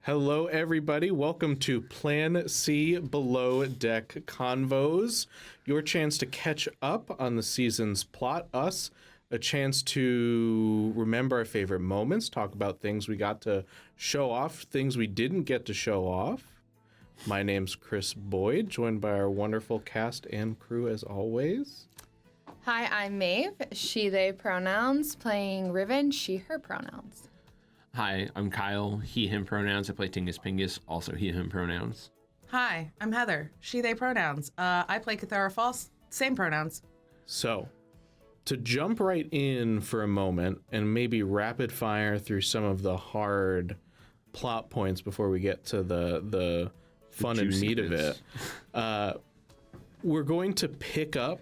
Hello, everybody. Welcome to Plan Sea Below Deck Convos, your chance to catch up on the season's plot, us, a chance to remember our favorite moments, talk about things we got to show off, things we didn't get to show off. My name's Chris Boyd, joined by our wonderful cast and crew as always. Hi, I'm Maeve, she, they pronouns, playing Riven, she, her pronouns. Hi, I'm Kyle, he, him pronouns. I play Tingus Pingus, also he, him pronouns. Hi, I'm Heather, she, they pronouns. I play Kithara False, same pronouns. So, to jump right in for a moment and maybe rapid fire through some of the hard plot points before we get to the fun and meat of it, we're going to pick up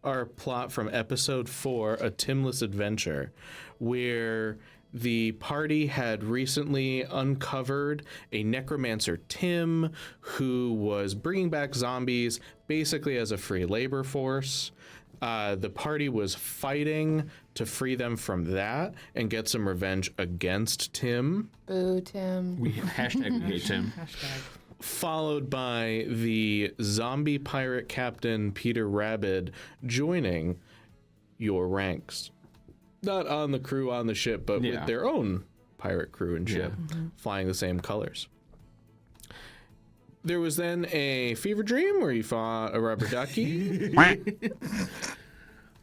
our plot from episode 4, A Timless Adventure, where the party had recently uncovered a Necromancer, Tim, who was bringing back zombies basically as a free labor force. The party was fighting to free them from that and get some revenge against Tim. Boo, Tim. Hashtag we hate Tim. Followed by the zombie pirate captain, Peter Rabbid, joining your ranks. Not on the crew on the ship, but with their own pirate crew and ship, flying the same colors. There was then a fever dream where you fought a rubber ducky.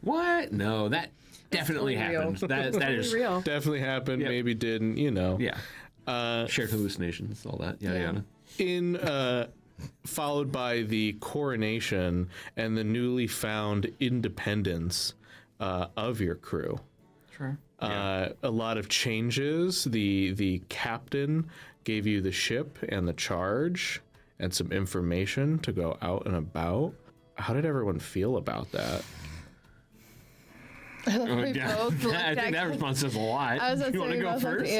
What? No, that definitely happened. That is real. Definitely happened, Yep. maybe didn't, you know. Yeah. Shared hallucinations, all that. Yada. Followed by the coronation and the newly found independence of your crew. Sure. A lot of changes. The captain gave you the ship and the charge and some information to go out and about. How did everyone feel about that? We both looked I think at that response says a lot. I was You want to go first?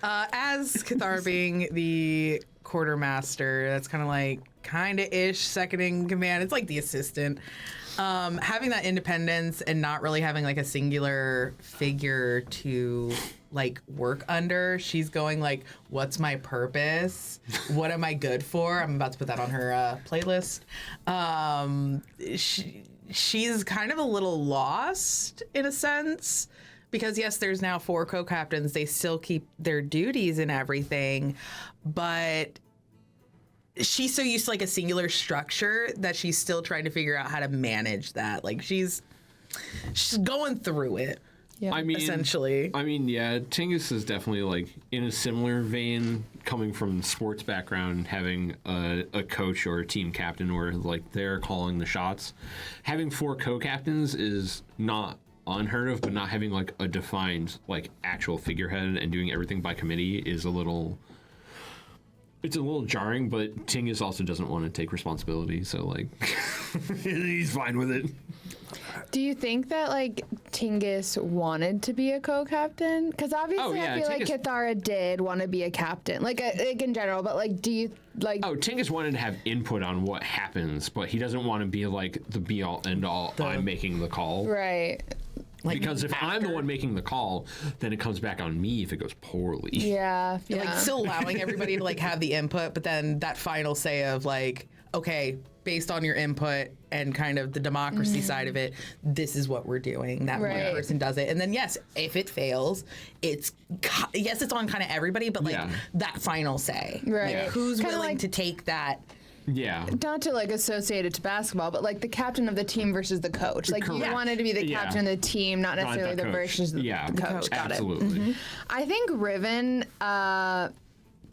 As Kithara being the quartermaster, that's kind of ish second in command. It's like the assistant. Having that independence and not really having like a singular figure to like work under. She's going like, what's my purpose? What am I good for? I'm about to put that on her playlist. She's kind of a little lost in a sense. Because, yes, there's now 4 co-captains. They still keep their duties and everything. But she's so used to, like, a singular structure that she's still trying to figure out how to manage that. Like, she's going through it, essentially. Yeah, Tingus is definitely, like, in a similar vein, coming from sports background, having a coach or a team captain where, like, they're calling the shots. Having 4 co-captains is not unheard of, but not having like a defined like actual figurehead and doing everything by committee is a little jarring. But Tingus also doesn't want to take responsibility, so like he's fine with it. Do you think that like Tingus wanted to be a co-captain? Because obviously I feel like Kithara did want to be a captain, like in general. But like, do you like? Oh, Tingus wanted to have input on what happens, but he doesn't want to be like the be all end all. I'm making the call, Right. Like, because if I'm the one making the call, then it comes back on me if it goes poorly. Yeah. Like, still allowing everybody to, like, have the input, but then that final say of, like, okay, based on your input and kind of the democracy side of it, this is what we're doing. That one person does it. And then, yes, if it fails, it's on kind of everybody, but, like, that final say. Right. Like, who's Kinda willing like, to take that? Yeah. Not to like associate it to basketball, but like the captain of the team versus the coach. Like you wanted to be the captain of the team, not necessarily the versus the coach. Got absolutely. it. I think Riven,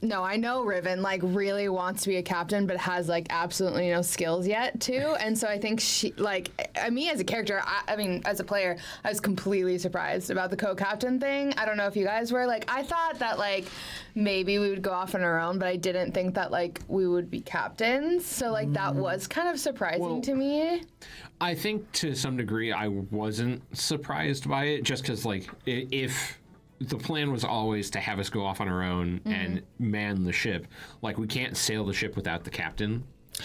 no, I know Riven like really wants to be a captain, but has like absolutely no skills yet too. And so I think she like me as a character, I mean as a player, I was completely surprised about the co-captain thing. I don't know if you guys were. Like I thought that like maybe we would go off on our own, but I didn't think that like we would be captains. So like that was kind of surprising to me. I think to some degree I wasn't surprised by it, just because like if the plan was always to have us go off on our own and man the ship. Like, we can't sail the ship without the captain.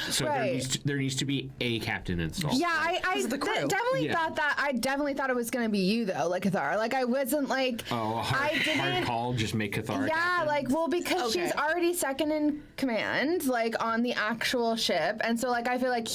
So Right. there needs to be a captain installed. Yeah, I of the crew. definitely Yeah. thought that. I definitely thought it was gonna be you though, like Kithara. Like I wasn't like. Oh, a hard call. Just make Kithara. Yeah, captain. like well, because Okay. she's already second in command, like on the actual ship, and so like I feel like.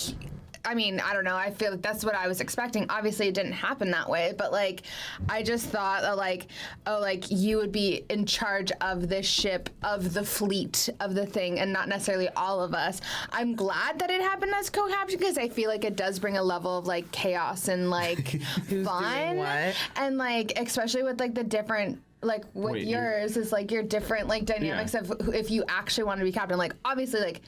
I mean, I don't know. I feel like that's what I was expecting. Obviously, it didn't happen that way, but like, I just thought that like, oh, like you would be in charge of this ship, of the fleet, of the thing, and not necessarily all of us. I'm glad that it happened as co-captain because I feel like it does bring a level of like chaos and like fun, what? and like especially with like the different. Like with Wait, yours is like your different like dynamics Yeah. of if you actually want to be captain. Like obviously like.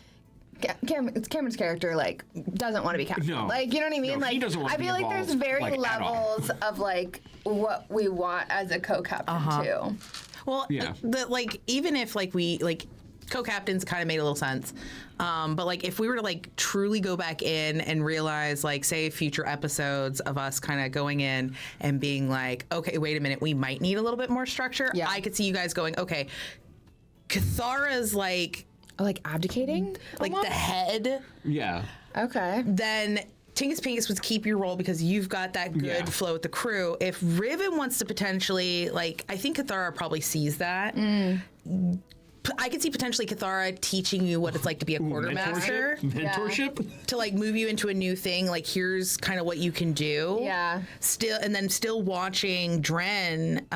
Cameron's character like doesn't want to be captain. No. Like you know what I mean? No, he like doesn't want I to be feel like there's involved, very like, at all. levels of like what we want as a co-captain too. Well, Yeah. like even if like we like co-captains kind of made a little sense. But like if we were to like truly go back in and realize like say future episodes of us kind of going in and being like, okay, wait a minute, we might need a little bit more structure. Yeah. I could see you guys going, okay, Kithara's like Abdicating? the head. Yeah. Okay. Then Tingus Pingus would keep your role because you've got that good Yeah. flow with the crew. If Riven wants to potentially, like, I think Kithara probably sees that. I could see potentially Kithara teaching you what it's like to be a quartermaster. Mentorship. To like move you into a new thing, like here's kind of what you can do. Yeah. Still watching Dren,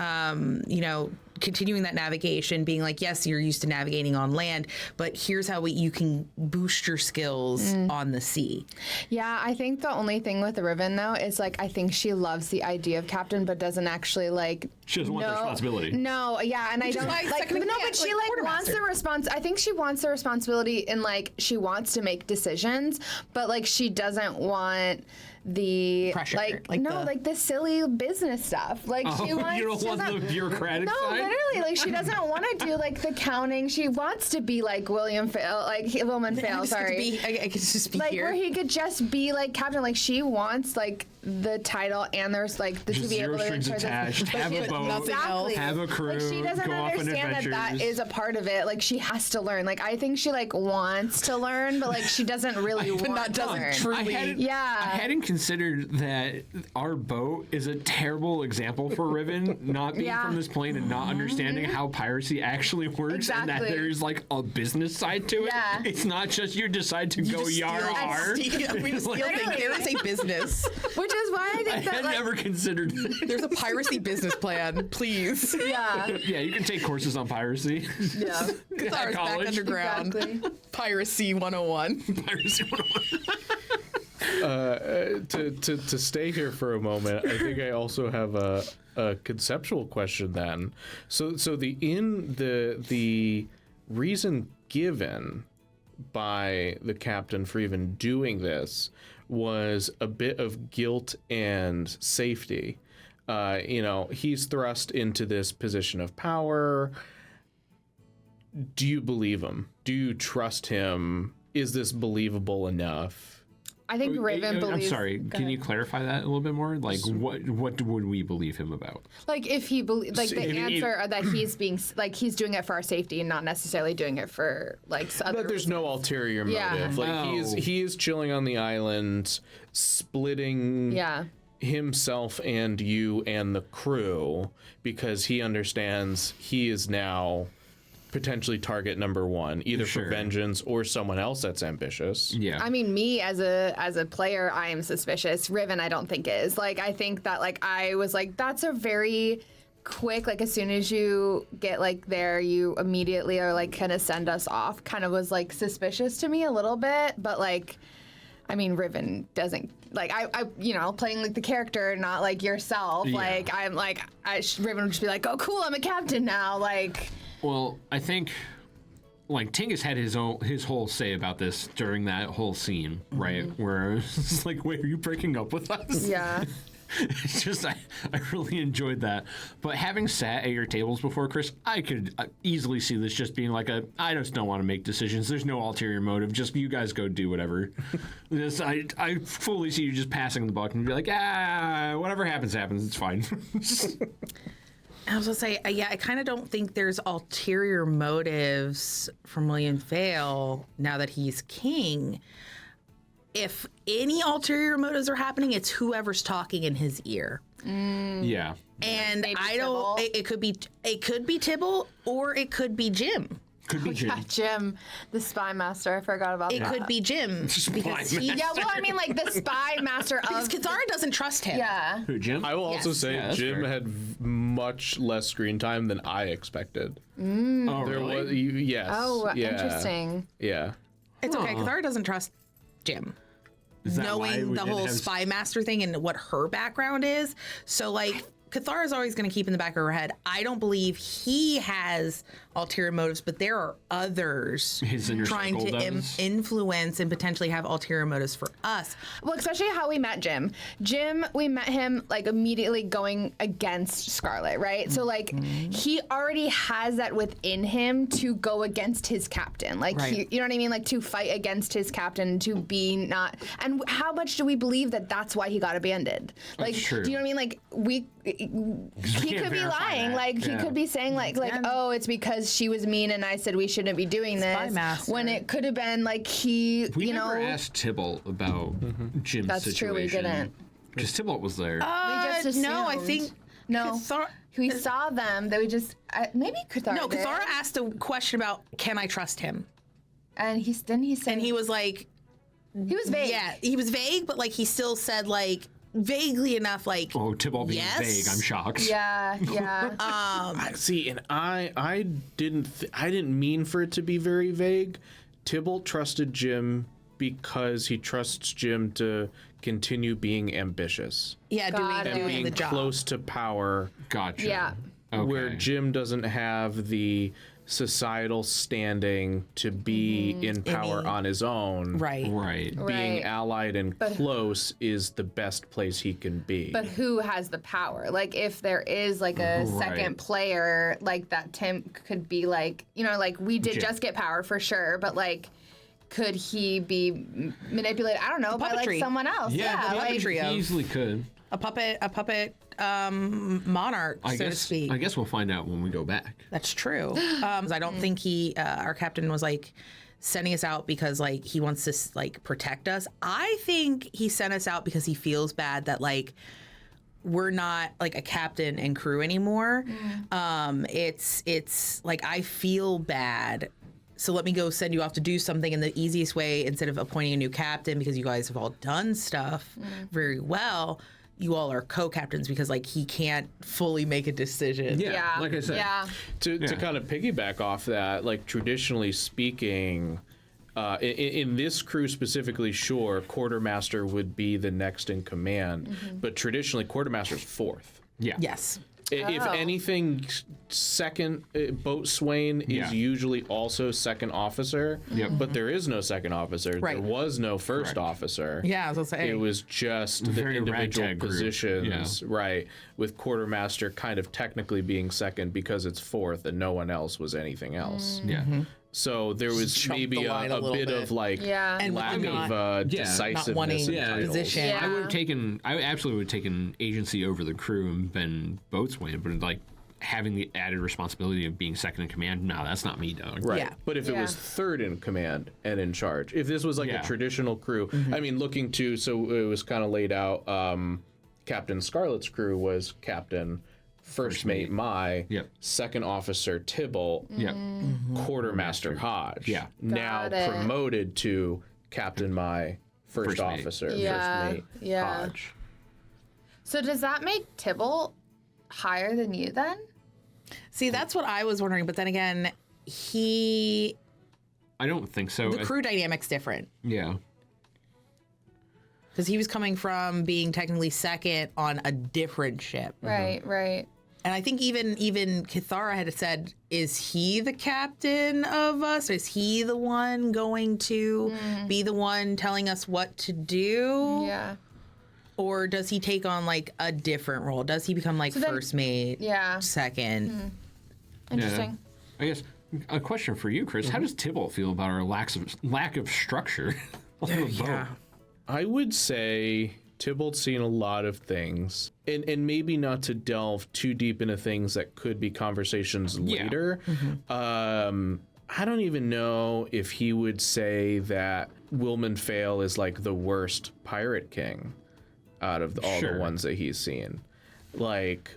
you know, continuing that navigation, being like, yes, you're used to navigating on land, but here's how you can boost your skills on the sea. Yeah, I think the only thing with Riven though is like I think she loves the idea of captain, but doesn't actually like. She doesn't want the responsibility. No, yeah, and I is don't why like. second in No, command, but she like, like wants quartermaster. the I think she wants the responsibility and like she wants to make decisions, but like she doesn't want the Pressure, like like no the- like the silly business stuff. Like she wants. You don't she want the doesn't- bureaucratic No, side? literally, like she doesn't want to do like the counting. She wants to be like Wilmond Fail. Sorry. I could just be Like here. where he could just be like captain. Like she wants like the title and there's like the Just to be zero able to strings ensure this- attached, but have a she- boat, nothing else. exactly. have a crew, Like she doesn't go off on understand that that adventures. is a part of it. Like she has to learn. Like I think she like wants to learn, but like she doesn't really But want not to doesn't learn. truly. Yeah. I hadn't considered that our boat is a terrible example for Riven not being Yeah. from this plane and not understanding how piracy actually works and that Exactly. there's like a business side to it. Yeah. It's not just you decide to go Just yar steal- ar. We just steal things. There is a business. Which is why I I think that had like, never considered that. There's a piracy business plan, please. yeah. Yeah, you can take courses on piracy. Yeah. Kithara's back college. underground. Exactly. Piracy 101. Piracy 101. To stay here for a moment, I think I also have a conceptual question then. So the reason given by the captain for even doing this was a bit of guilt and safety. He's thrust into this position of power. Do you believe him? Do you trust him? Is this believable enough? I think Riven believes. I'm sorry. Go Can ahead. you clarify that a little bit more? Like, what would we believe him about? Like if he like So the if- answer that he's being like he's doing it for our safety and not necessarily doing it for like other But there's no ulterior Yeah. motive. Like No. he is chilling on the island, splitting Yeah. himself and you and the crew because he understands he is now potentially target number one, either Sure. for vengeance or someone else that's ambitious. Yeah. I mean, me as a player, I am suspicious. Riven, I don't think is. Like, I think that like I was like, that's a very quick. Like, as soon as you get like there, you immediately are like kind of send us off. Kind of was like suspicious to me a little bit, but like, I mean, Riven doesn't like I playing like the character, not like yourself. Yeah. Like I'm like Riven would just be like, oh cool, I'm a captain now. Like. Well, I think like Tingus had his whole say about this during that whole scene, right? Where it's like, wait, are you breaking up with us? Yeah. It's just I really enjoyed that. But having sat at your tables before, Chris, I could easily see this just being like I just don't want to make decisions. There's no ulterior motive. Just you guys go do whatever. I fully see you just passing the buck and be like, whatever happens, happens. It's fine. I was gonna say, yeah, I kind of don't think there's ulterior motives from William Vale now that he's king. If any ulterior motives are happening, it's whoever's talking in his ear. Yeah. And Maybe I don't. Tybalt. It could be Tybalt or it could be Jim. Could be Jim. Yeah, Jim, the spy master. I forgot about It that. could be Jim because he. Yeah, well, I mean, like the spy master Because of. Kithara doesn't trust him. Yeah. Who, Jim? I will also Yes. say Yeah, that's Jim fair. had much less screen time than I expected. Oh, There really? was yes. Oh, yeah, interesting. Yeah. It's okay. Kithara doesn't trust Jim. Is that why Knowing we the didn't whole have- spy master thing and what her background is. So, like, Kithara's always going to keep in the back of her head, I don't believe he has ulterior motives, but there are others His inner trying circle to does. influence and potentially have ulterior motives for us. Well, especially how we met Jim. Jim, we met him like immediately going against Scarlet, right? So like he already has that within him to go against his captain. Like Right. you know what I mean? Like to fight against his captain, to be not. And how much do we believe that that's why he got abandoned? Like, true. do you know what I mean? Like he can't could be verify lying. that. Like he Yeah. could be saying like oh, it's because she was mean and I said we shouldn't be doing Spy this. master. When it could have been like he, We you never know. asked Tybalt about Jim's That's situation. true, we didn't. Because Tybalt was there. just No, I assumed. think No. Kithara, We saw them. That we just maybe Kithara. no, did. Kithara asked a question about can I trust him, and he said and he was like, he was vague. yeah, he was vague, but like he still said like vaguely enough, like Oh, Tybalt being yes. vague, I'm shocked. Yeah, yeah. See, and I didn't mean for it to be very vague. Tybalt trusted Jim because he trusts Jim to continue being ambitious yeah, Got it. and doing being the job. close to power, Gotcha. Yeah. Okay. where Jim doesn't have the societal standing to be in power on his own. Right. Right. Being Right. allied and close is the best place he can be. But who has the power? Like, if there is like a Right. second player, like that, Tim could be like, you know, like we did Jim. just get power for sure, but like, could he be manipulated? I don't know, by like puppetry. someone else. Yeah, the like, puppetry of- he easily could. a puppet monarch, I so to guess. speak. I guess we'll find out when we go back. That's true. I don't think our captain was like sending us out because like he wants to like protect us. I think he sent us out because he feels bad that like we're not like a captain and crew anymore. It's like I feel bad. So let me go send you off to do something in the easiest way instead of appointing a new captain because you guys have all done stuff very well. You all are co-captains because like he can't fully make a decision. Yeah. Like I said. Yeah. to kind of piggyback off that, like traditionally speaking, in this crew specifically, sure, quartermaster would be the next in command, but traditionally quartermaster's fourth. Yeah. Yes. If anything, second boatswain Yeah. is usually also second officer, Yep. but there is no second officer. Right. There was no first Correct. officer. Yeah, I was gonna say. It was just the Very individual ragtag group. positions, right? With quartermaster kind of technically being second because it's fourth and no one else was anything else. Yeah. So there was Jump maybe the a, line a a little bit bit. of like Yeah. And lack with of not- decisiveness wanting in Yeah. titles. position. Yeah. I would have taken. I absolutely would have taken agency over the crew and been boatswain, but like having the added responsibility of being second in command. No, that's not me, dog. Right. Yeah. But if it was Yeah. third in command and in charge, if this was like Yeah. a traditional crew, I mean, looking to, so it was kind of laid out, Captain Scarlet's crew was Captain, First Mate Mai, Yep. Second Officer Tybalt, Yeah. Quartermaster Hodge. Yeah. Now Got it. promoted to Captain Mai, First First Mate. Officer, Yeah, First Mate yeah. Hodge. So does that make Tybalt higher than you then? See, that's what I was wondering, but then again, the I don't think so. crew dynamic's different Yeah. because he was coming from being technically second on a different ship, Right, right. and I think even Kithara had said, "Is he the captain of us? Is he the one going to be the one telling us what to do, Yeah. or does he take on like a different role? Does he become like then- first mate, Yeah. second?" Interesting. I guess a question for you, Chris. How does Tybalt feel about our lack of structure on the boat? I would say Tybalt's seen a lot of things and maybe not to delve too deep into things that could be conversations later. I don't even know if he would say that Wilmond Fail is like the worst pirate king out of all the ones that he's seen. Like,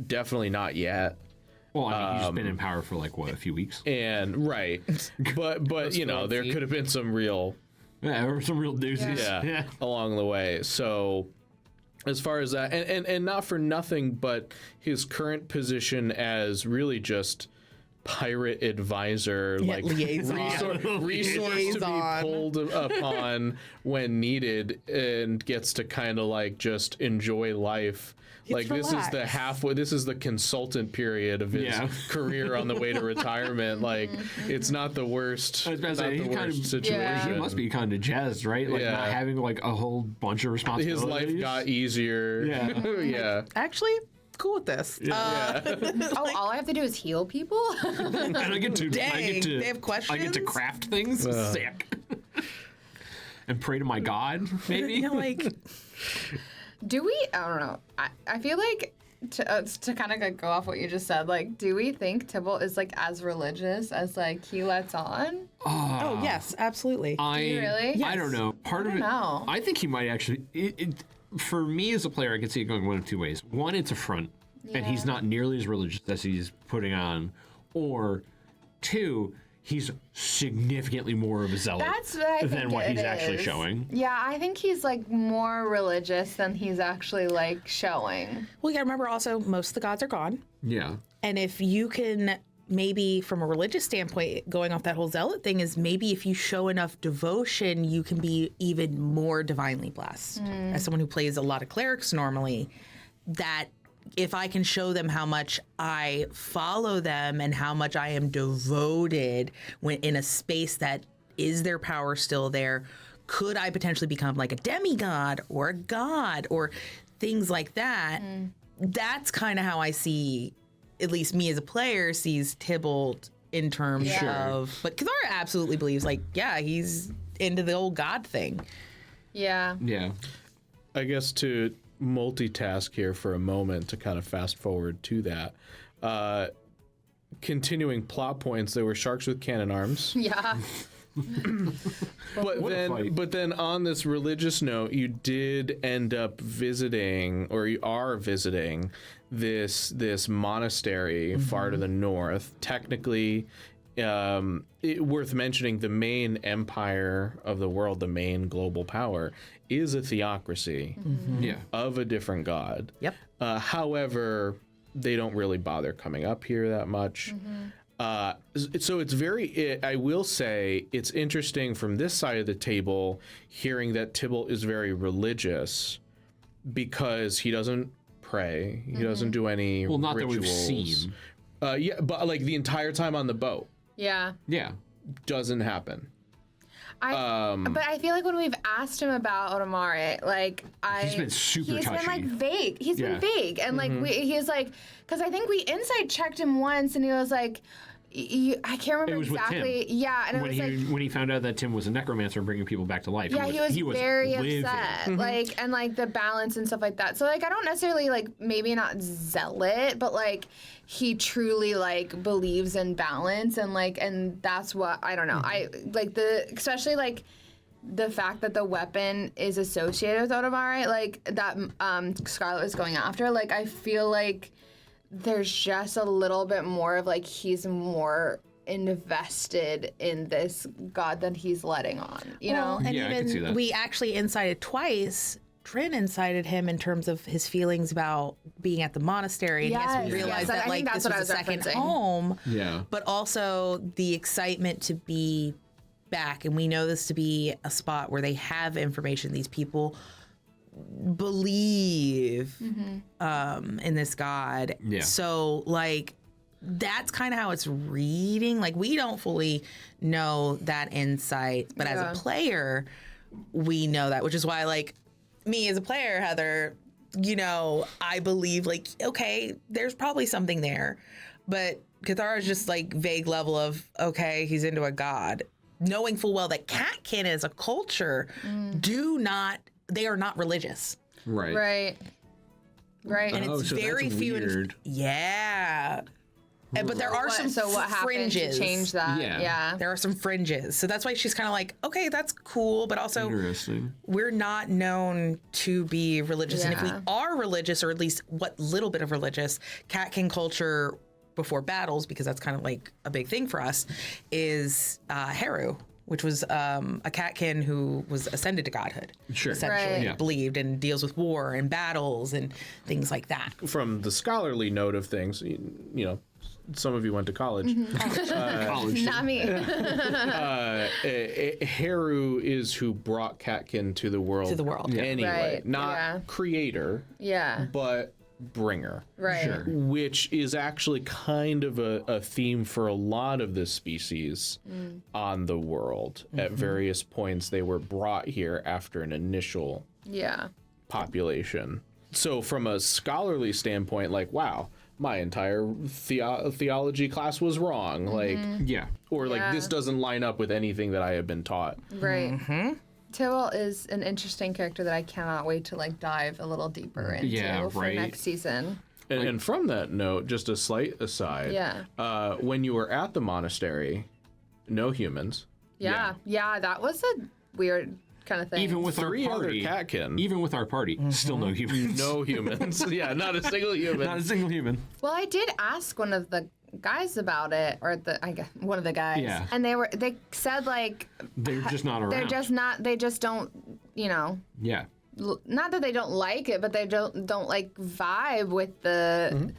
definitely not yet. Well, I mean, he's been in power for like, what, a few weeks? And, right. But you know, there could have been some real... Yeah, there were some real doozies along the way. So... as far as that, and not for nothing, but his current position as really just pirate advisor, like resource to be pulled upon when needed, and gets to kind of like just enjoy life. Like this is the halfway. This is the consultant period of his career on the way to retirement. Like it's not the worst. I was about to say, situation. He must be kind of jazzed, right? Like not having like a whole bunch of responsibilities. His life got easier. Yeah. Actually, cool with this. All I have to do is heal people. And I get to. They have questions. I get to craft things. Sick. And pray to my god, maybe. Like. Do we? I don't know. I feel like to kind of like go off what you just said. Like, do we think Tybalt is like as religious as like he lets on? Oh yes, absolutely. Do you really? Yes. I don't know. Part of it. I think he might actually. For me as a player, I can see it going one of two ways. One, it's a front, and he's not nearly as religious as he's putting on, or two, he's significantly more of a zealot than what he's actually showing. Yeah, I think he's like more religious than he's actually like showing. Well, you gotta remember also most of the gods are gone. Yeah. And if you can maybe from a religious standpoint, going off that whole zealot thing, is maybe if you show enough devotion, you can be even more divinely blessed. As someone who plays a lot of clerics normally, that if I can show them how much I follow them and how much I am devoted when in a space that is their power still there, could I potentially become like a demigod or a god or things like that? That's kind of how I see, at least me as a player, sees Tybalt in terms of, but Kithara absolutely believes like, he's into the old god thing. Yeah. Yeah. I guess to multitask here for a moment to kind of fast forward to that. Continuing plot points, there were sharks with cannon arms. Yeah. But then on this religious note, you did end up visiting, or you are visiting, this monastery far to the north. Technically, worth mentioning, the main empire of the world, the main global power, is a theocracy of a different god. Yep. However, they don't really bother coming up here that much. So it's I will say it's interesting from this side of the table hearing that Tybalt is very religious because he doesn't pray. He doesn't do any not rituals. that we've seen. But like the entire time on the boat. Yeah. Yeah. Doesn't happen. But I feel like when we've asked him about Otomari, like he's been super touchy. Been like vague. He's been vague, and like he's like, because I think we insight checked him once, and he was like, I can't remember exactly. With Tim. Yeah, and when when he found out that Tim was a necromancer bringing people back to life. Yeah, he was very upset. Like, and like the balance and stuff like that. So like I don't necessarily like, maybe not zealot, but like he truly like believes in balance, and like, and that's what, I don't know. I like especially like the fact that the weapon is associated with Otomari, like that Scarlet was going after. Like I feel like there's just a little bit more of like he's more invested in this god that he's letting on, you know? And I can see that. We actually incited twice. Trin incited him in terms of his feelings about being at the monastery, and he realized that like this was a second home. Yeah. But also the excitement to be back, and we know this to be a spot where they have information. These people believe in this god. Yeah. So like that's kind of how it's reading. Like we don't fully know that insight, but as a player, we know that, which is why like me as a player, Heather, you know, I believe like, okay, there's probably something there, but Kithara is just like vague level of, okay, he's into a god, knowing full well that Catkin as a culture they are not religious. Right. Right. Right. and it's so very that's few. weird. Yeah. But there are some So what happened to fringes. change that? Yeah. Yeah. There are some fringes. So that's why she's kind of like, okay, that's cool. But also, Interesting. we're not known to be religious. And if we Yeah. are religious, or at least what little bit of religious, Catkin culture before battles, because that's kind of like a big thing for us, is Heru, which was a Catkin who was ascended to godhood. Sure. Essentially, Right. Yeah. believed and deals with war and battles and things like that. From the scholarly note of things, you know, some of you went to college. College. Not me. Heru is who brought Catkin to the world. To the world. Yeah. Anyway, Right, not yeah. creator, Yeah. but bringer. Right. Sure. Which is actually kind of a theme for a lot of the species on the world. At various points, they were brought here after an initial Yeah. population. So, from a scholarly standpoint, like, wow, my entire theology class was wrong. Like, Yeah. or like, Yeah. this doesn't line up with anything that I have been taught. Right. Tybalt is an interesting character that I cannot wait to like dive a little deeper into Yeah, for right. next season. And from that note, just a slight aside. Yeah. When you were at the monastery, no humans. Yeah. Yeah, that was a weird kind of thing. Even with Three our other party, Catkin. even with our party, still no humans. No humans. Yeah, not a single human. Not a single human. Well, I did ask one of the guys about it, or I guess one of the guys. Yeah. And they said like They're just not around. they're just not. They just don't. You know. Yeah. Not that they don't like it, but they don't like vibe with the.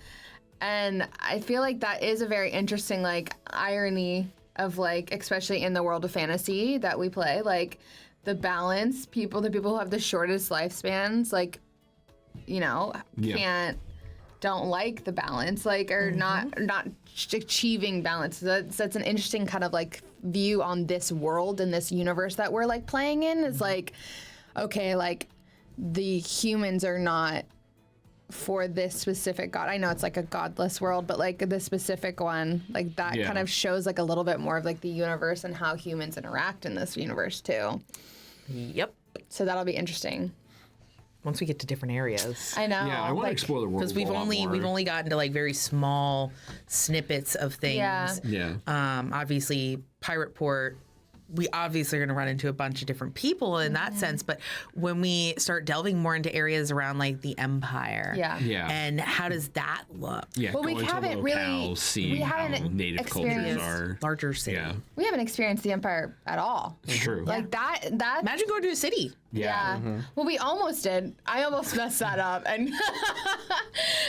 And I feel like that is a very interesting like irony of like, especially in the world of fantasy that we play, like the balance. The people who have the shortest lifespans, like, you know, Yeah. don't like the balance, like, or not achieving balance. That's an interesting kind of like view on this world and this universe that we're like playing in. It's like, okay, like the humans are not for this specific god. I know it's like a godless world, but like the specific one, like that Yeah. kind of shows like a little bit more of like the universe and how humans interact in this universe too. Yep. So that'll be interesting. Once we get to different areas. I know. Yeah, I want to like, explore the world Because we've a lot only more. gotten to like very small snippets of things. Yeah. Yeah. Obviously, Pirate Port. We obviously are going to run into a bunch of different people in that sense, but when we start delving more into areas around like the Empire, Yeah. Yeah. and how does that look? Yeah. Well, we going to haven't really- locales, seeing we how haven't native cultures experienced- are. Larger city. Yeah. We haven't experienced the Empire at all. It's true. Like that. Imagine going to a city. Yeah. Well, we almost did. I almost messed that up and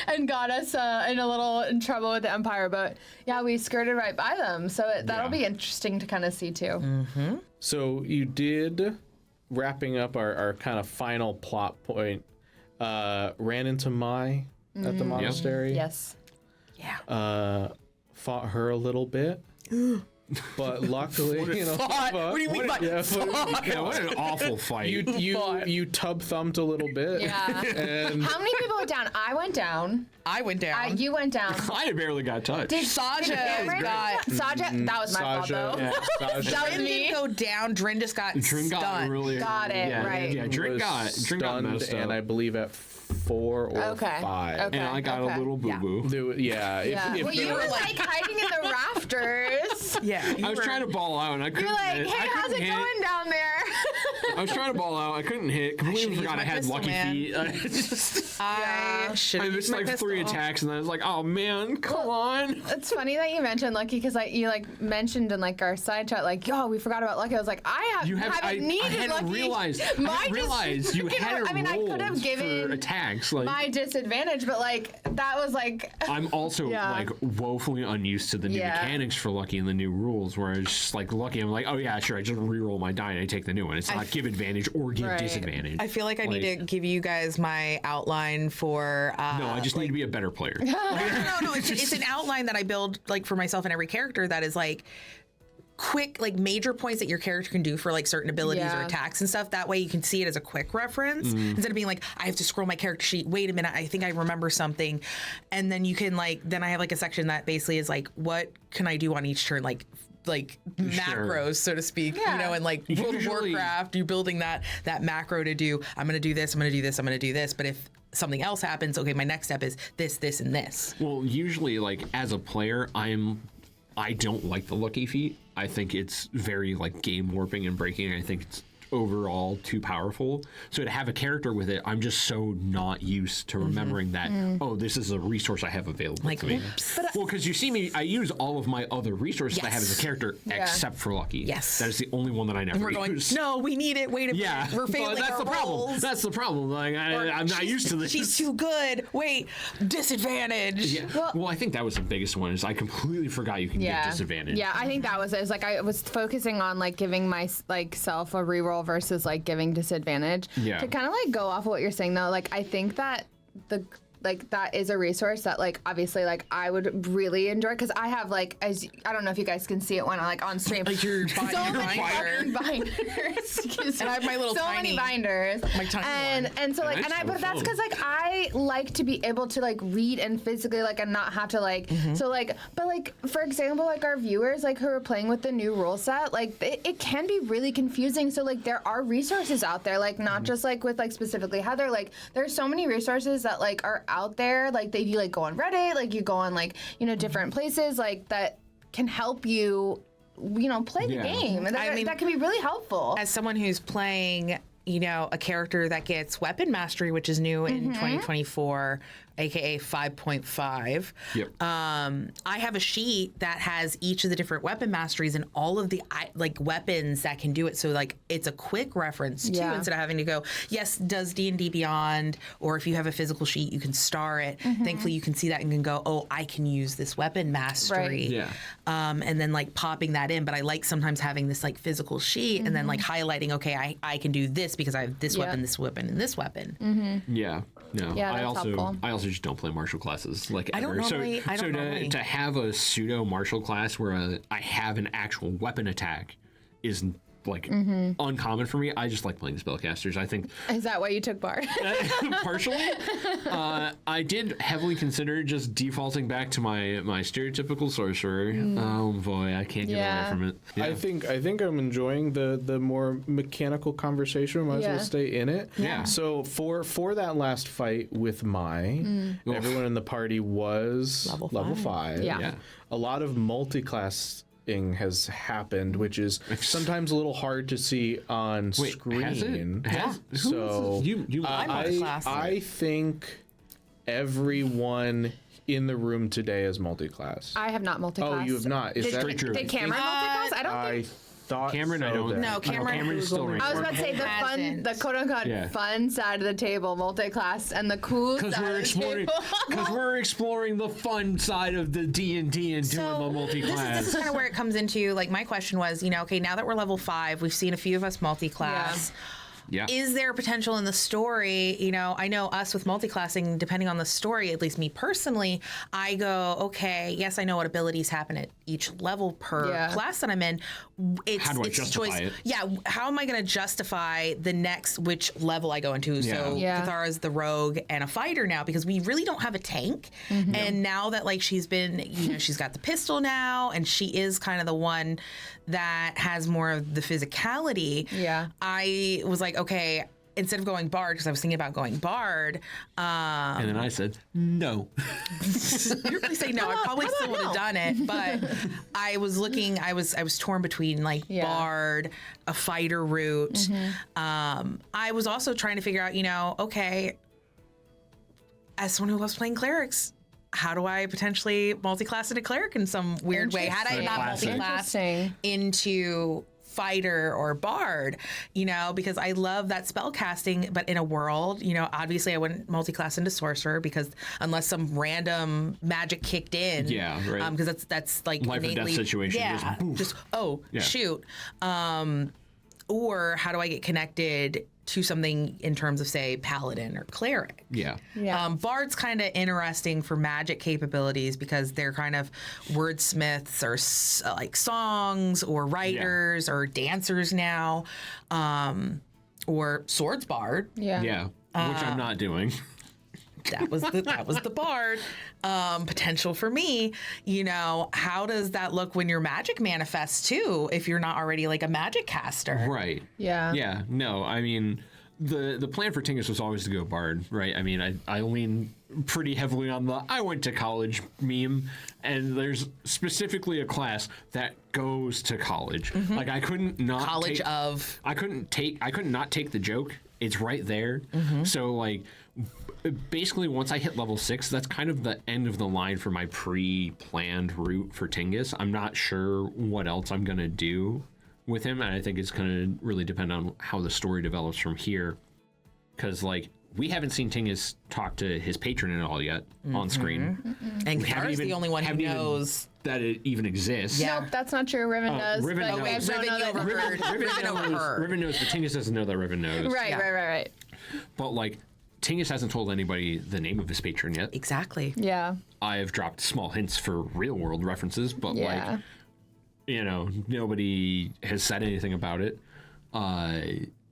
and got us in a little in trouble with the Empire. But yeah, we skirted right by them. So that'll Yeah. be interesting to kind of see too. So you did, wrapping up our kind of final plot point, ran into Mai at the monastery. Yes. Yeah. Fought her a little bit. But luckily, you know, What do you mean by fought? Yeah, what an awful fight. you tub thumped a little bit. Yeah. And How many people went down? I went down. I went down. You went down. I barely got touched. Saja Cameron- got. Saja. That was my fault Saja, though. Saja That was Drin me. didn't go down. Drin just got Drin got stunned. really Got it, yeah, right. Yeah, Drin was got stunned, messed up. and I believe at 4 or Okay. 5. Okay. and I got a little boo boo. Yeah. Yeah. Well, you were like hiding in the rafters. Yeah. I was trying to ball out and I couldn't You're like, hit. hey, I how's couldn't it hit. going down there? I was trying to ball out. I couldn't hit. Completely should've forgot I used my had pistol, lucky man. feet. I should I have missed used my like 3 pistol. attacks and I was like, oh man, come on. It's funny that you mentioned Lucky because you like mentioned in like our side chat like, yo, we forgot about Lucky. I was like, You haven't I needed hadn't Lucky. realized. I Mine hadn't just realized you freaking- had I mean, I could have rolled given for attacks. Like my disadvantage, but like that was like. I'm also Yeah. like woefully unused to the new Yeah. mechanics for Lucky and the new rules. Where it's just like Lucky, I'm like, oh yeah, sure, I just reroll my die and I take the new one. It's not give advantage or give Right. disadvantage. I feel like I need to give you guys my outline for. No, I just need to be a better player. No. It's an outline that I build like for myself and every character that is like quick, like major points that your character can do for like certain abilities or Yeah. attacks and stuff. That way you can see it as a quick reference instead of being like, I have to scroll my character sheet. Wait a minute, I think I remember something, and then you can like then I have like a section that basically is like, what can I do on each turn, like macros, so to speak, Yeah. you know, and like World of Usually- Warcraft, you're building that macro to do. I'm gonna do this. I'm gonna do this. I'm gonna do this. But if something else happens, okay, my next step is this, this, and this. Well, usually, like, as a player, I don't like the lucky feat. I think it's very, like, game warping and breaking. I think it's overall too powerful. So to have a character with it, I'm just so not used to remembering that, oh, this is a resource I have available to me. Well, because you see me, I use all of my other resources I have as a character except for lucky. Yes. That is the only one that I never And we're going, use. no, we need it. Wait a minute. We're failing that's our the problem. roles. That's the problem. Like, I'm not used to this. She's too good. Wait, disadvantage. Yeah. Well, I think that was the biggest one. Is I completely forgot you can get disadvantage. Yeah, I think that was it. It was like I was focusing on like giving my like self a reroll versus like giving disadvantage. Yeah. To kind of like go off of what you're saying though, like I think that that is a resource that like obviously like I would really enjoy because I have like I don't know if you guys can see it when I like on stream. Like your so many fucking binders. And I have my little many binders. My tiny one. And so like but that's because like I like to be able to like read and physically like and not have to like so like but like for example like our viewers like who are playing with the new rule set like it can be really confusing. So like there are resources out there like not just like with like specifically Heather like there's so many resources that like are out there like that you like go on Reddit like you go on like you know different places like that can help you play the game and that can be really helpful. As someone who's playing a character that gets weapon mastery, which is new in 2024, aka 5.5. Yep. I have a sheet that has each of the different weapon masteries and all of the like weapons that can do it. So like it's a quick reference too, instead of having to go, yes, does D&D Beyond, or if you have a physical sheet, you can star it. Thankfully, you can see that and can go, oh, I can use this weapon mastery. Right. Yeah. And then like popping that in. But I like sometimes having this like physical sheet and then like highlighting, okay, I can do this because I have this weapon, this weapon, and this weapon. Yeah. No. Yeah, I that's also helpful. just don't play martial classes like I ever. don't normally. To have a pseudo martial class where I have an actual weapon attack is like uncommon for me. I just like playing spellcasters. I think Is that why you took Bard? partially. I did heavily consider just defaulting back to my stereotypical sorcerer. Oh boy, I can't get away from it. Yeah. I think I'm enjoying the more mechanical conversation. Might as well stay in it. Yeah. So for that last fight with Mai, everyone in the party was level 5. Yeah. A lot of multiclass has happened, which is sometimes a little hard to see on screen. Has it? So I I think everyone in the room today is multiclass. I have not multiclass. Oh, you have not. Is that Did Cameron multiclass? I don't think. thought Cameron, so I don't. then. No, Cameron is still I was about to say the fun, Hasn't. the quote unquote fun side of the table, multi-class, and the cool side Because we're of the exploring, table. because we're exploring the fun side of the D&D and doing the multi-class. This is kind of where it comes into, like, my question was, okay, now that we're level 5, we've seen a few of us multi-class. Yeah. Is there potential in the story? I know us with multiclassing, depending on the story, at least me personally, I go, okay, yes, I know what abilities happen at each level per class that I'm in. How do I justify it? Yeah, how am I going to justify the next which level I go into? So Kithara's the rogue and a fighter now, because we really don't have a tank. And now that like she's been, she's got the pistol now, and she is kind of the one that has more of the physicality. Yeah. I was like, okay, instead of going Bard, because I was thinking about going Bard. And then I said, no. You really say no. I probably still would have done it, but I was looking. I was torn between like Bard, a fighter route. I was also trying to figure out, okay, as someone who loves playing clerics, how do I potentially multi-class into cleric in some weird way? Had I not multi-classed into fighter or bard, because I love that spell casting, but in a world, obviously I wouldn't multi-class into sorcerer, because unless some random magic kicked in, right, because that's like life or death situation, shoot, or how do I get connected to something in terms of, say, paladin or cleric? Bard's kind of interesting for magic capabilities, because they're kind of wordsmiths or like songs or writers or dancers now, or swords bard. Which I'm not doing. That was the bard potential for me. How does that look when your magic manifests too, if you're not already like a magic caster? Right. Yeah. Yeah. No, I mean, the plan for Tingus was always to go Bard, right? I mean, I lean pretty heavily on the I went to college meme, and there's specifically a class that goes to college. Like I couldn't not I couldn't not take the joke. It's right there. So like basically once I hit level 6, that's kind of the end of the line for my pre-planned route for Tingus. I'm not sure what else I'm gonna do with him, and I think it's gonna really depend on how the story develops from here. Because like we haven't seen Tingus talk to his patron at all yet on screen. And Kithara's the only one who knows that it even exists. Nope, that's not true. Riven does. Riven but knows. we don't know that- Riven knows, but Tingus doesn't know that Riven knows. Right. But like Tingus hasn't told anybody the name of his patron yet. exactly. Yeah. I've dropped small hints for real world references, but Yeah. like, you know, nobody has said anything about it.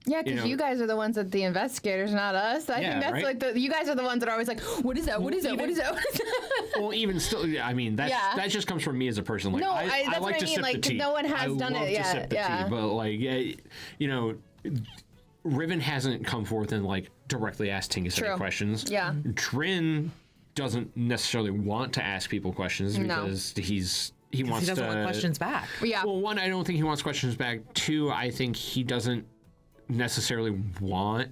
Yeah, because you guys are the ones that the investigators, not us. I think that's right? like you guys are the ones that are always like, what is that? What is that? What is that? Well, even still, I mean, that just comes from me as a person. Like, No, I that's like what I to mean, sip like, the tea. no one has done it I love yet, to sip the yeah. tea, but like, you know, Riven hasn't come forth and like directly asked Tingus any questions. Yeah. Trin doesn't necessarily want to ask people questions because he wants He doesn't want questions back. Yeah. Well, one, I don't think he wants questions back. Two, I think he doesn't necessarily want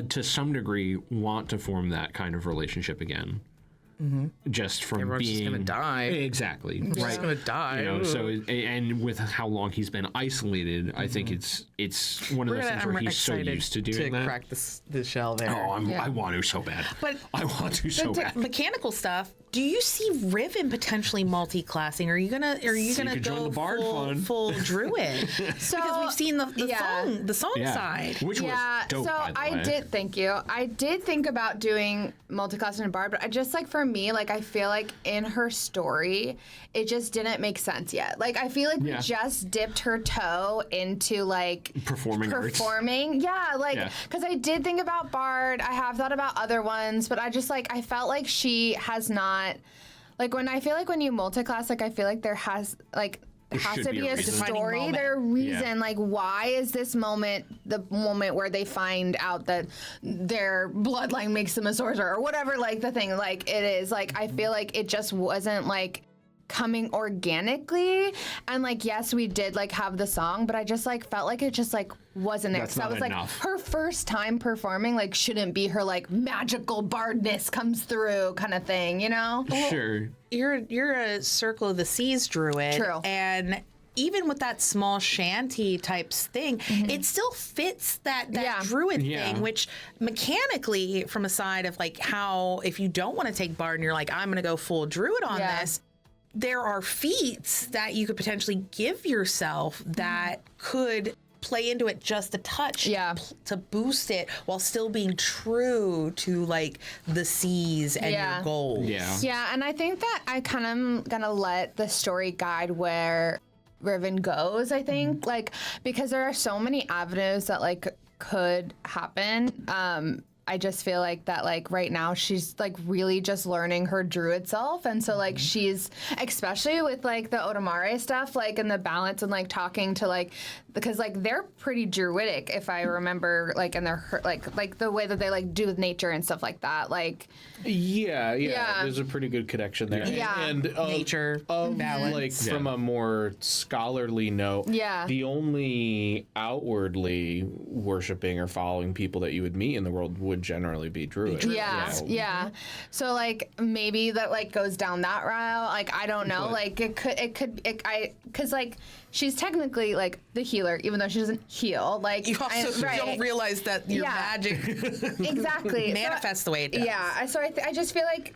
to some degree want to form that kind of relationship again. Just from Everyone's being just gonna die. Exactly. Just Right. gonna die. You know, so and with how long he's been isolated, I think it's one of those things where he's so used to doing that. Crack the shell there. Oh, I want to so bad. But I want to so bad. Mechanical stuff. Do you see Riven potentially multi-classing? Are you gonna could join go the Bard fund. full Druid? So because we've seen the song Yeah. side. Which was dope, so by the I way. did. Thank you. I did think about doing multiclass and Bard, but I just like for me, like I feel like in her story, it just didn't make sense yet. Like I feel like we just dipped her toe into like Performing arts. Yeah, like because I did think about Bard. I have thought about other ones, but I just like I felt like she has not. Like when I feel like when you multiclass, like I feel like there has should to be be a a reason. story, there a reason. Like why is this moment the moment where they find out that their bloodline makes them a sorcerer or whatever, like the thing, like it is. Like I feel like it just wasn't like coming organically, and like yes we did like have the song, but I just like felt like it just like wasn't there. That's So that not was enough. like her first time performing, like shouldn't be her like magical bardness comes through kind of thing, you know? Sure. You're a Circle of the Seas Druid. True. And even with that small shanty types thing, it still fits that Druid thing, which mechanically, from a side of like how if you don't want to take Bard and you're like, I'm gonna go full Druid on this, there are feats that you could potentially give yourself that could play into it just a touch to boost it while still being true to like the seas and your goals. Yeah, and I think that I kind of am gonna let the story guide where Riven goes, I think, like because there are so many avenues that like could happen. I just feel like that like right now she's like really just learning her druid self, and so like she's especially with like the Otomari stuff, like and the balance and like talking to like because like they're pretty druidic if I remember, like and they're like the way that they like do with nature and stuff like that, like Yeah, there's a pretty good connection there. Yeah. And Nature, balance. like from a more scholarly note, the only outwardly worshiping or following people that you would meet in the world would generally be druids. Yeah. So like maybe that like goes down that route. Like I don't know. Like it could because like she's technically like the healer, even though she doesn't heal. Like You also don't realize that your magic exactly manifests the way it does. Yeah. So I just feel like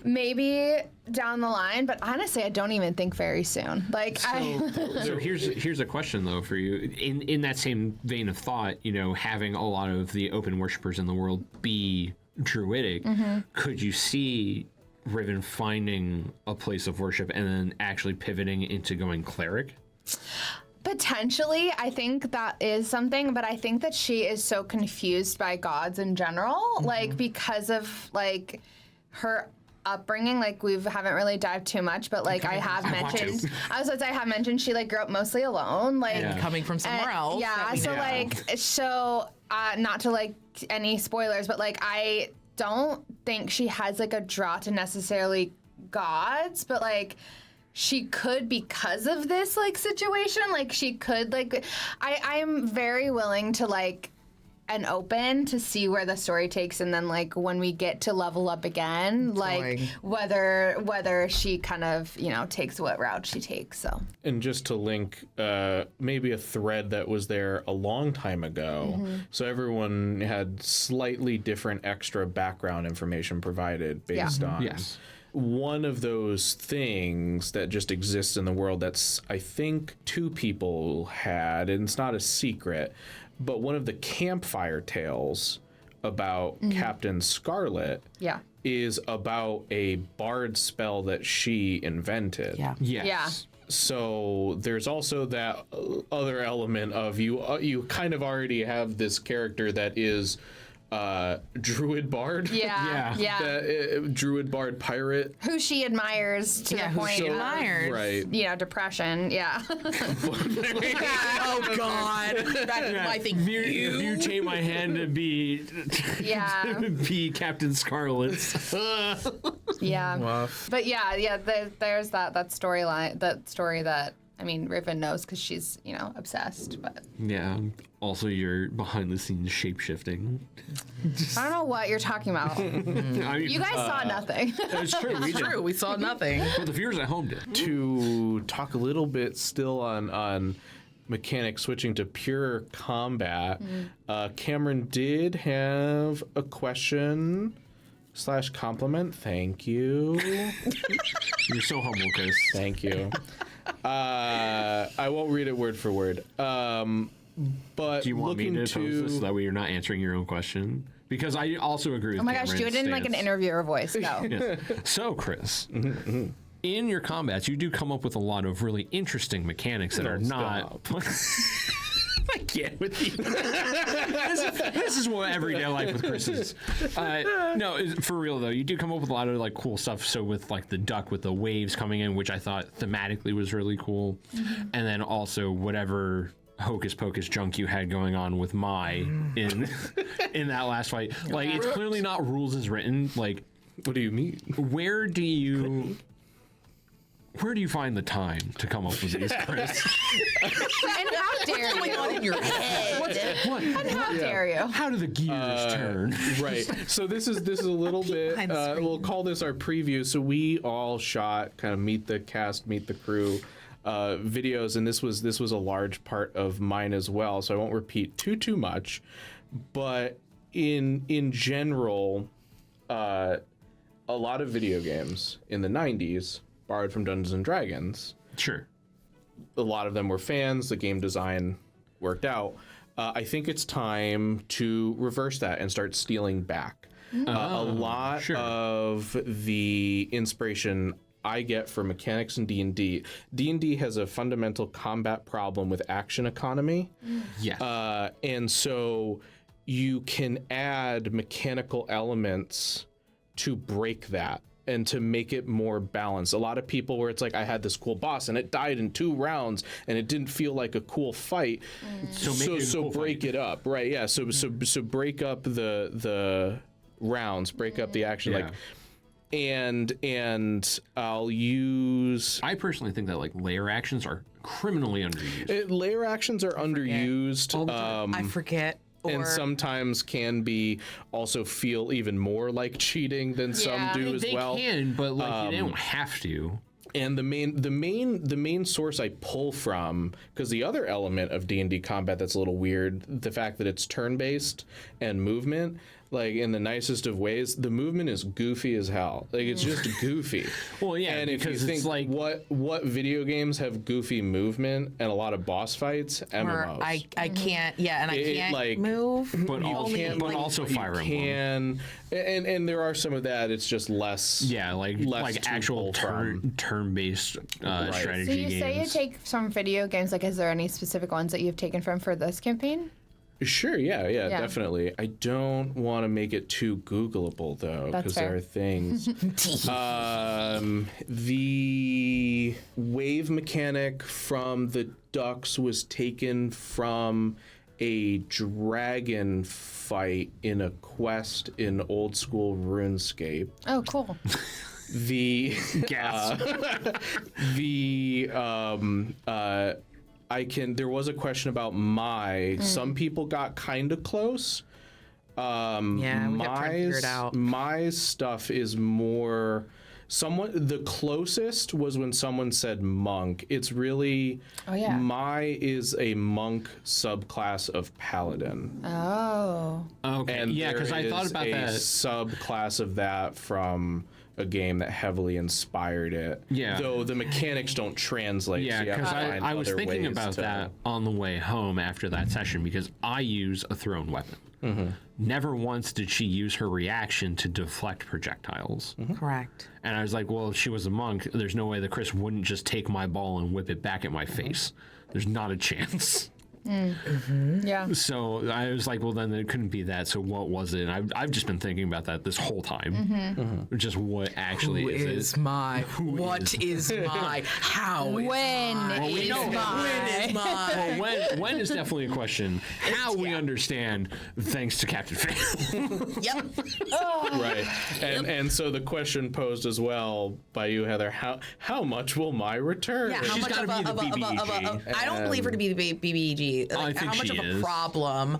maybe down the line, but honestly, I don't even think very soon. Like So here's a question though for you. In that same vein of thought, you know, having a lot of the open worshippers in the world be druidic, could you see Riven finding a place of worship and then actually pivoting into going cleric? Potentially, I think that is something, but I think that she is so confused by gods in general, like because of like her upbringing. Like we haven't really dived too much, but like I have mentioned she like grew up mostly alone, like coming from somewhere else. Yeah, so like not to like any spoilers, but like I don't think she has like a draw to necessarily gods, but like she could because of this like situation. Like she could like I'm very willing to like and open to see where the story takes, and then like when we get to level up again, like whether she kind of takes what route she takes. So and just to link maybe a thread that was there a long time ago, so everyone had slightly different extra background information provided based on one of those things that just exists in the world that's I think 2 people had, and it's not a secret. But one of the campfire tales about Captain Scarlet is about a bard spell that she invented. So there's also that other element of you kind of already have this character that is Druid bard. Druid bard pirate. Who she admires to the point of right. Depression. Yeah. Oh God. I think you take my hand to be be Captain Scarlet. But there's that storyline, that story that I mean Riven knows because she's obsessed. But also you're behind the scenes shape-shifting. I don't know what you're talking about. You guys saw nothing. It's true. It's true. We saw nothing. But the viewers at home did. To talk a little bit still on mechanics, switching to pure combat, Cameron did have a question / compliment. Thank you. You're so humble, Chris. Thank you. I won't read it word for word. But do you want me to post this so that way you're not answering your own question? Because I also agree with Oh my gosh, do it in like an interviewer voice. Go. Yes. So, Chris, in your combats, you do come up with a lot of really interesting mechanics that are not... I can't with you. This is what everyday life with Chris is. No, for real though, you do come up with a lot of like cool stuff. So with like the duck with the waves coming in, which I thought thematically was really cool, and then also whatever hocus pocus junk you had going on with Mai in that last fight. Like it's clearly not rules as written. Like, what do you mean? Where do you find the time to come up with these, Chris? And how dare you? On in your head. And how dare you? How do the gears turn? Right. So this is a little bit. We'll call this our preview. So we all shot kind of meet the cast, meet the crew videos, and this was a large part of mine as well. So I won't repeat too much, but in general, a lot of video games in the 90s borrowed from Dungeons and Dragons. Sure. A lot of them were fans. The game design worked out. I think it's time to reverse that and start stealing back. A lot of the inspiration I get from mechanics in D&D. D&D has a fundamental combat problem with action economy. Yes. And so you can add mechanical elements to break that and to make it more balanced. A lot of people where it's like, I had this cool boss and it died in 2 rounds and it didn't feel like a cool fight. So break it up, right? Yeah. So break up the rounds, break up the action, like, and I'll use. I personally think that like layer actions are criminally underused. Layer actions are underused. I forget. And sometimes can be also feel even more like cheating than some do as well. They can, but like they don't have to. And the main source I pull from, because the other element of D&D combat that's a little weird, the fact that it's turn-based and movement, like in the nicest of ways, the movement is goofy as hell. Like it's just goofy. Well, yeah, and if you think like what video games have goofy movement and a lot of boss fights, MMOs. I can't. Yeah, and I can't like move. But also Fire Emblem. And there are some of that. It's just less. Yeah, like actual turn-based strategy games. So you say you take some video games. Like, is there any specific ones that you've taken from for this campaign? Sure, yeah, definitely. I don't want to make it too Googleable, though, because there are things. The wave mechanic from the ducks was taken from a dragon fight in a quest in old school RuneScape. Oh, cool. The Gasp. there was a question about Mai. Some people got kind of close. We kept trying to figure it out. Mai's stuff is more the closest was when someone said monk. It's really Mai is a monk subclass of paladin. Oh. Okay. And Yeah, because I thought about there that. is a subclass of that from a game that heavily inspired it. Yeah. Though the mechanics don't translate. Yeah, so you have because to find I was other thinking ways about to- that on the way home after that session because I use a thrown weapon. Never once did she use her reaction to deflect projectiles. Correct. And I was like, well, if she was a monk, there's no way that Chris wouldn't just take my ball and whip it back at my face. There's not a chance. Yeah. So I was like, well, then it couldn't be that. So what was it? And I've just been thinking about that this whole time. Just what actually is it? Mai? What is Mai? How is When Mai? is Mai? When is Mai? Well, when is definitely a question. How we understand, thanks to Captain Fail. Yep. Right. And so the question posed as well by you, Heather, how much will Mai return? Yeah, how She's much gotta of be a, the BBEG. I don't believe her to be the BBEG. I think how much she of a is. problem?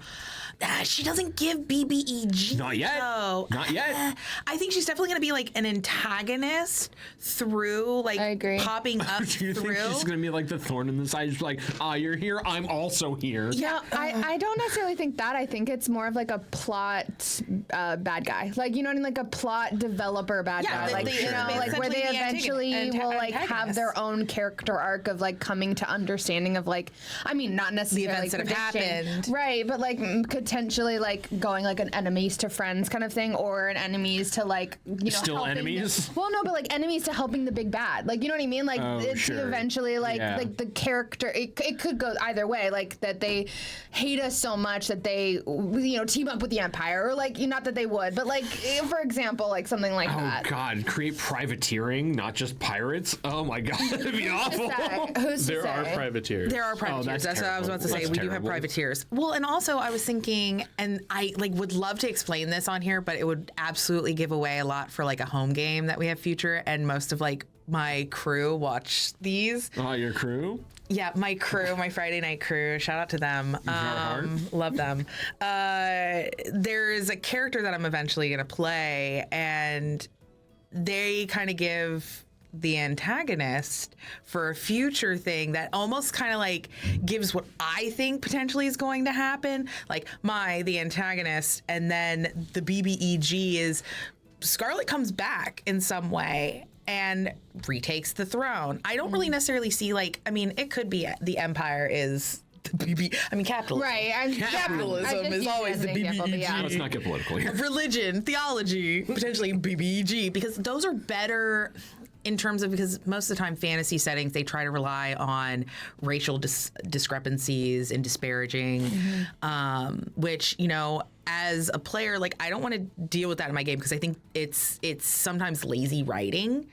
She doesn't give BBEG. Not yet. though. Not yet. I think she's definitely going to be like an antagonist through, like I agree. popping up Do you through. think she's going to be like the thorn in the side? She's like, you're here, I'm also here. Yeah, I don't necessarily think that. I think it's more of like a plot bad guy. Like, you know what I mean? Like a plot developer bad Yeah, guy. Like, the- you know, like where they essentially the eventually will like have antagonist. their own character arc of like coming to understanding of like, I mean, not necessarily events that have predicting- happened. Right, but like potentially like going like an enemies to friends kind of thing, or an enemies to like, you know, Still helping enemies? well, no, but like enemies to helping the big bad. Like, you know what I mean? Like Oh, it's sure. eventually like Yeah. like the character, it could go either way, like that they hate us so much that they, you know, team up with the Empire, or like, not that they would, but like, for example, like something like Oh, that. God. Create privateering, not just pirates? Oh, my God. That'd be awful. Who's to There are say? privateers. There are privateers. that's That's what I was about to say. terrible. We That's do have terrible. privateers. Well, and also I was thinking, and I like would love to explain this on here, but it would absolutely give away a lot for like a home game that we have future, and most of like my crew watch these. Oh, your crew? Yeah, my crew, my Friday night crew. Shout out to them. hard. Love them. There's a character that I'm eventually going to play, and they kind of give the antagonist for a future thing that almost kind of like gives what I think potentially is going to happen. Like Mai, the antagonist, and then the BBEG is Scarlet comes back in some way and retakes the throne. I don't really necessarily see like, I mean, it could be the Empire is the BB. I mean, capitalism. Right. I Capitalism just is used it always as the an example, but BBEG. yeah. Let's not get political here. Religion, theology, potentially BBEG, because those are better in terms of, because most of the time fantasy settings, they try to rely on racial discrepancies and disparaging, which, you know, as a player, like I don't want to deal with that in my game because I think it's sometimes lazy writing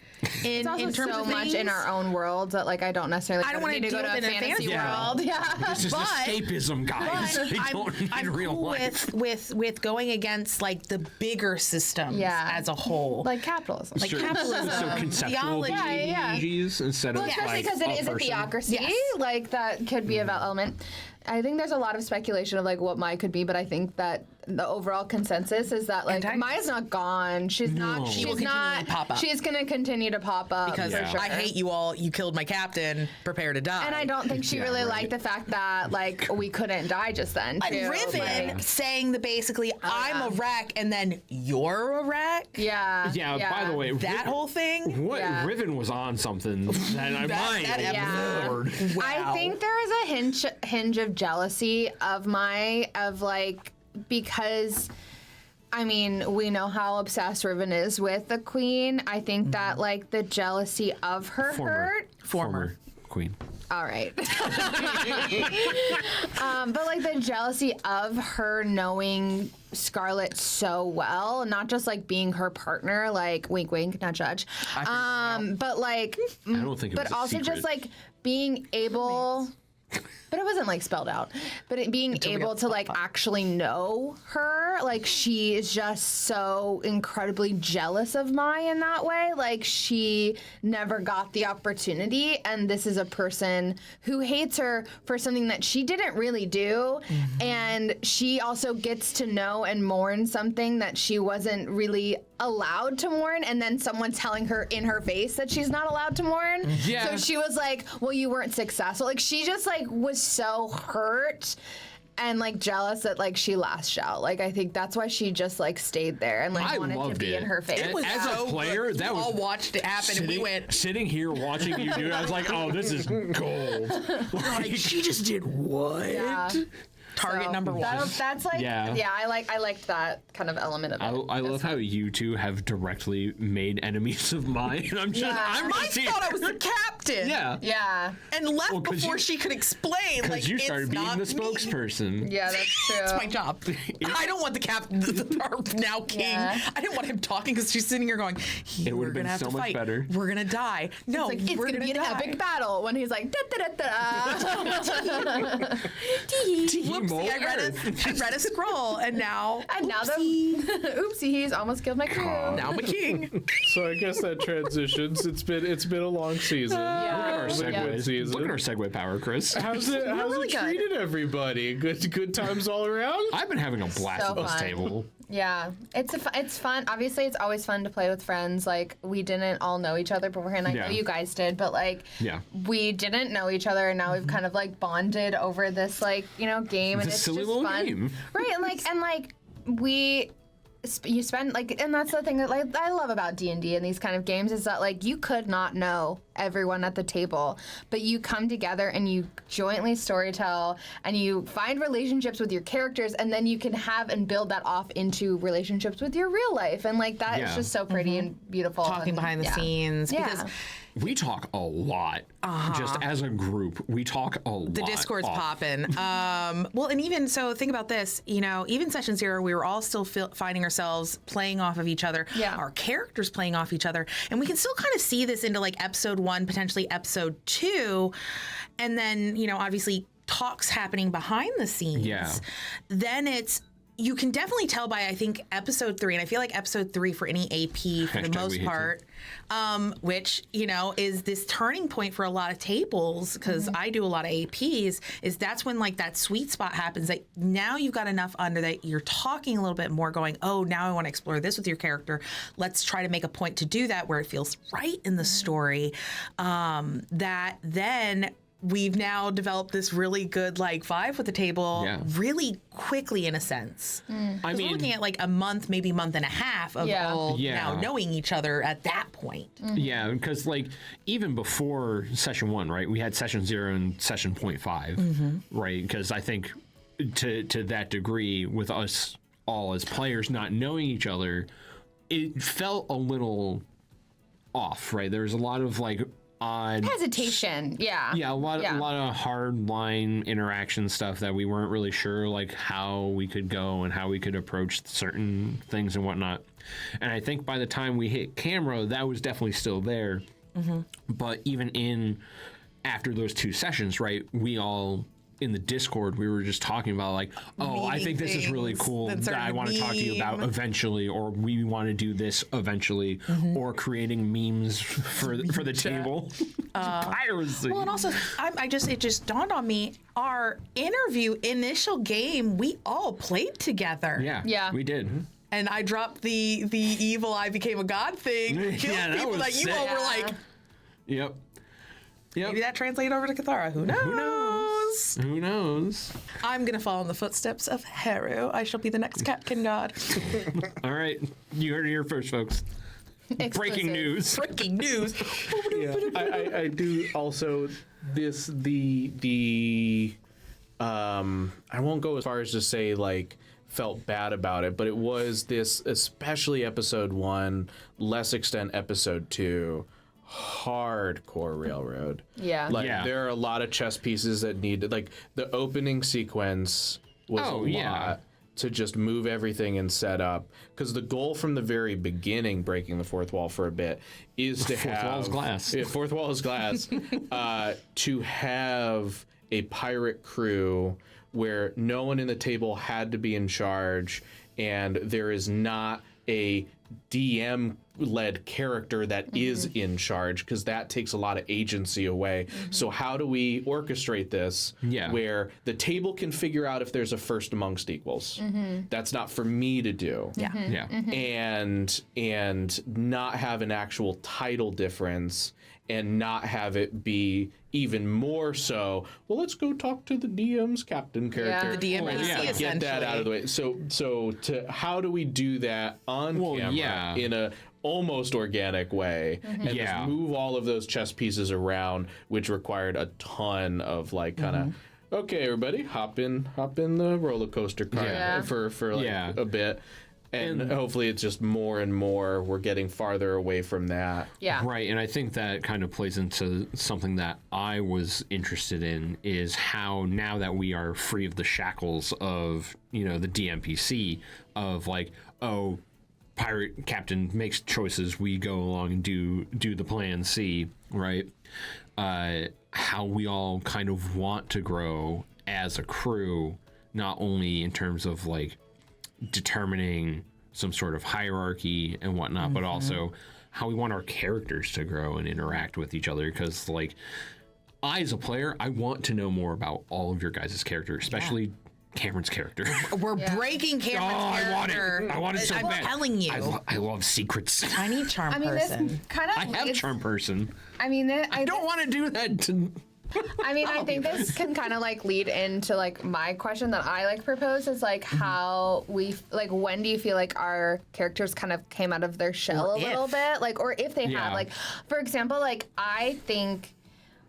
in It's also terms so of much things. in our own world that like I don't necessarily I don't want need to to go deal to a with it in a fantasy fantasy world. Yeah. This is But- escapism, guys. But They don't need I'm real cool life. with going against like the bigger systems Yeah. as a whole. Like capitalism. Like So- capitalism, so conceptual theology. BBEGs instead of Well, especially like because it is a person. theocracy, Yes. like that could be a element. I think there's a lot of speculation of like what Mai could be, but I think that the overall consensus is that like Antagonist. Mai's not gone. She's not. No. She's She will continue not. to pop up. She's gonna continue to pop up Because for Yeah. sure. I hate you all. You killed my captain. Prepare to die. And I don't think she Yeah, really right. liked the fact that like we couldn't die just then. Too. Riven Like, saying that basically I'm a wreck and then you're a wreck. yeah. Yeah, by the way, That whole thing. what Yeah. Riven was on something that I might. that Yeah. Lord. Wow. I think there is a hinge of jealousy of Mai, of like, because I mean, we know how obsessed Riven is with the queen. I think that like the jealousy of her hurt. Former queen. All right. But like the jealousy of her knowing Scarlet so well, not just like being her partner, like wink wink, not judge. But like I don't think it but was a also secret. just like being able But it wasn't like spelled out. But being able to like actually know her, like she is just so incredibly jealous of Mai in that way. Like she never got the opportunity, and this is a person who hates her for something that she didn't really do, and she also gets to know and mourn something that she wasn't really allowed to mourn, and then someone telling her in her face that she's not allowed to mourn. Yeah. So she was like, well, you weren't successful. Like she just like was so hurt and like jealous that like she lashed out. Like I think that's why she just like stayed there and like I wanted to loved be it. in her face. It was As a so player, good. that We was all watched it happen, and we went. sitting here watching you do it. I was like, oh, this is gold. Like, she just did what? Yeah. Target So number one. That's like Yeah. I liked that kind of element of it. I love how you two have directly made enemies of Mai, and I'm just, Yeah. I'm Mai just here. thought I was the captain. Yeah. Yeah. And left 'cause before you- she could explain. Because Like, you started it's being not the me. spokesperson. Yeah, that's true. It's my job. I don't want the captain, our now king. Yeah. I didn't want him talking because she's sitting here going, It we're would've going been to have so to much fight. better. We're going to die. No, It's like, we're it's gonna be an die. epic battle when he's like da da da da. Whoopsie, I read a scroll, and now, And now the oopsie, he's almost killed my crew. now I'm a king. So I guess that transitions. It's been a long season. Look at our Yeah. Good segue. season. Look at our segue power, Chris. How's it really good. treated everybody? Good times all around. I've been having a blast So at this fun. table. Yeah, it's fun. Obviously, it's always fun to play with friends. Like we didn't all know each other beforehand. I Yeah. know you guys did, but like Yeah. we didn't know each other, and now we've kind of like bonded over this like game, and This it's silly just little fun, game. right? And like we. You spend like, and that's the thing that like I love about D&D and these kind of games is that like you could not know everyone at the table, but you come together and you jointly storytell and you find relationships with your characters, and then you can have and build that off into relationships with your real life, and like that is Yeah. just so pretty and beautiful. Talking and, behind the yeah. scenes. Yeah. Because We talk a lot. Just as a group, we talk a lot. the Discord's off. popping. Well, and even so, think about this. Even session 0, we were all still finding ourselves playing off of each other. Yeah. Our characters playing off each other, and we can still kind of see this into like episode 1, potentially episode 2, and then obviously talks happening behind the scenes. Yeah. Then you can definitely tell by I think episode 3, and I feel like episode 3 for any AP for the Hashtag we most hate you. part. Which is this turning point for a lot of tables, because I do a lot of APs, is that's when like that sweet spot happens, that now you've got enough under that you're talking a little bit more, going, oh, now I want to explore this with your character, let's try to make a point to do that where it feels right in the story, that then we've now developed this really good like vibe with the table really quickly, in a sense. I We're mean, looking at like a month, maybe month and a half of Yeah. all Yeah. now knowing each other at that point. yeah, because like even before session 1, right? We had session 0 and session 0.5, right? Because I think to that degree, with us all as players not knowing each other, it felt a little off, right? There was a lot of like odd Hesitation, yeah. a lot of hard line interaction stuff that we weren't really sure like how we could go and how we could approach certain things and whatnot. And I think by the time we hit camera, that was definitely still there. But even after those 2 sessions, right, we all in the Discord, we were just talking about like, oh, I think this is really things cool that that started I to want to talk to you about meme. eventually, or we want to do this eventually, or creating memes for the table. Piracy. Well, and also, it just dawned on me, our initial game, we all played together. Yeah. we did. And I dropped the evil I became a god thing. Killed Yeah, that people was that you sick. all were like, Yep. maybe that translated over to Kithara. Who knows? Who knows? I'm going to follow in the footsteps of Heru. I shall be the next Catkin god. All right, you heard it here first, folks. Breaking Exclusive. news. Breaking news. I do also I won't go as far as to say like felt bad about it, but it was this, especially episode 1, less extent episode 2, hardcore railroad. Yeah. Like Yeah. there are a lot of chess pieces that needed, like the opening sequence was Oh, a yeah. lot to just move everything and set up, because the goal from the very beginning, breaking the fourth wall for a bit, is to Fourth have wall is glass. Yeah, fourth wall is glass. To have a pirate crew where no one in the table had to be in charge, and there is not a DM-led character that is in charge, because that takes a lot of agency away. So how do we orchestrate this where the table can figure out if there's a first amongst equals? That's not for me to do. And not have an actual title difference, and not have it be even more so, well, let's go talk to the DM's captain character. The DM Like, get that out of the way. So how do we do that on camera in a almost organic way, and just move all of those chess pieces around, which required a ton of like kind of okay, everybody, hop in the roller coaster car for like a bit. And hopefully it's just more and more we're getting farther away from that. Yeah. Right, and I think that kind of plays into something that I was interested in, is how now that we are free of the shackles of, the DMPC, of like, oh, pirate captain makes choices, we go along and do the plan C, right? How we all kind of want to grow as a crew, not only in terms of like determining some sort of hierarchy and whatnot, but also how we want our characters to grow and interact with each other. Because like, I as a player, I want to know more about all of your guys' characters, especially Cameron's character. We're breaking Cameron's character. I want it so bad. I'm telling you. I love secrets. I need charm person. This kind of I have charm person. I mean, I don't want to do that to... I think this can kind of like lead into like my question that I like propose is like how we like, when do you feel like our characters kind of came out of their shell a little bit, like, or if they have, like, for example, like I think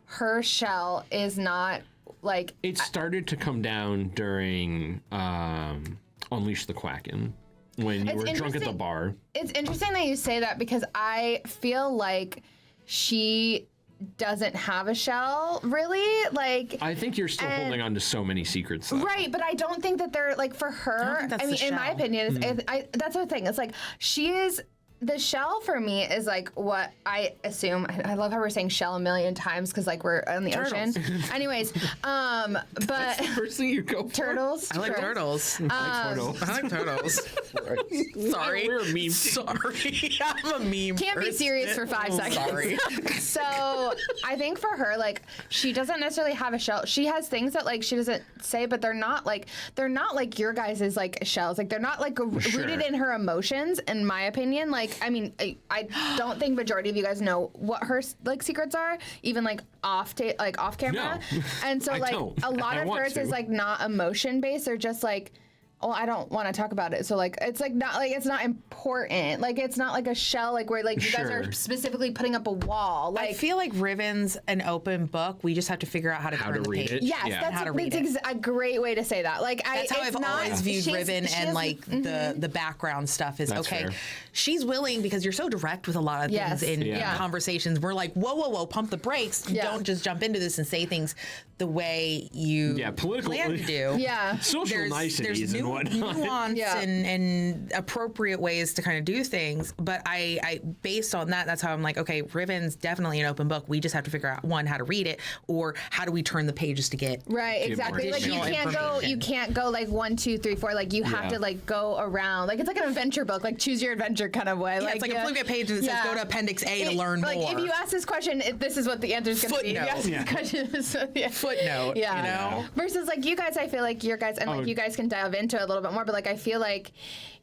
her shell is not like, it started to come down during Unleash the Quacken, when you were drunk at the bar. It's interesting that you say that, because I feel like she doesn't have a shell, really. Like, I think you're still holding on to so many secrets, though. Right, but I don't think that they're like, for her. I mean, in my opinion, that's the thing. It's like she is. The shell for me is like what I assume. I love how we're saying shell a million times, because like we're on the ocean. Anyways, but That's the first thing you go for. turtles. I like turtles. I like turtles. Sorry. We're a meme. Sorry. I'm a meme. Can't be serious for 5 seconds. Sorry. So I think for her, like, she doesn't necessarily have a shell. She has things that like she doesn't say, but they're not like your guys' like shells. Like they're not like rooted in her emotions, in my opinion. Like, I mean, I don't think majority of you guys know what her like secrets are, even like off camera. No. And so like a lot of hers to. is like not emotion based. They're just like, oh, I don't want to talk about it. So like, it's like not like, it's not important. Like, it's not like a shell, like where like you guys are specifically putting up a wall. Like, I feel like Riven's an open book. We just have to figure out how to turn the read page. it. yes, that's a great way to say that. Like, That's how I've always viewed Riven, and like the background stuff is That's okay. fair. She's willing, because you're so direct with a lot of things in conversations. We're like, whoa, pump the brakes. Yeah. Don't just jump into this and say things the way you plan to do. Yeah. Social niceties and whatnot. Nuance and appropriate ways to kind of do things. But I based on that, that's how I'm like, okay, Riven's definitely an open book. We just have to figure out, one, how to read it, or how do we turn the pages to get exactly. Like you can't go like 1, 2, 3, 4. Like you have to like go around. Like it's like an adventure book, like choose your adventure kind of way. Yeah, it's like a flip page and it says go to Appendix A to learn more. Like if you ask this question, this is what the answer is going to be. If you ask this question, footnote. Yeah. You know. Versus like you guys, I feel like your guys, and like you guys can dive into it a little bit more. But like I feel like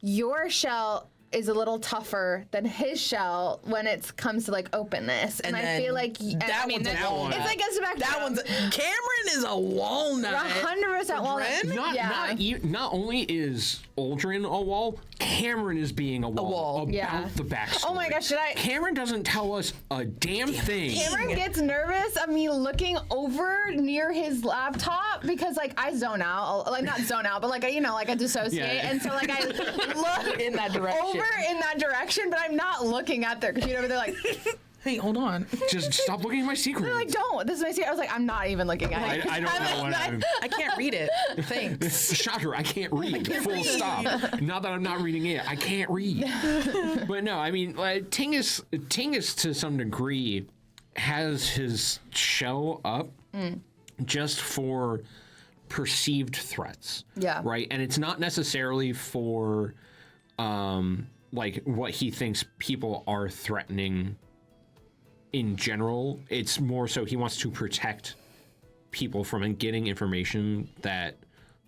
your shell is a little tougher than his shell when it comes to like openness, and I feel like that one's a walnut. It's like a spectrum. That one's Cameron is a walnut. 100% walnut. Not only is Ul'dreyin a wall, Cameron is being a wall about the backstory. Oh my gosh, Cameron doesn't tell us a damn thing. Cameron gets nervous of me looking over near his laptop because like I zone out, like not zone out, but like like I dissociate, and so like I look in that direction. Over in that direction, but I'm not looking at their computer. They're like, hey, hold on. Just stop looking at my secret. They're like, don't. This is my secret. I was like, I'm not even looking at it. I don't know what I can't read it. Thanks. Shocker, I can't read. Full stop. Not that I'm not reading it. I can't read. But no, I mean, Tingus to some degree has his shell up just for perceived threats. Yeah. Right? And it's not necessarily for like what he thinks people are threatening in general. It's more so he wants to protect people from getting information that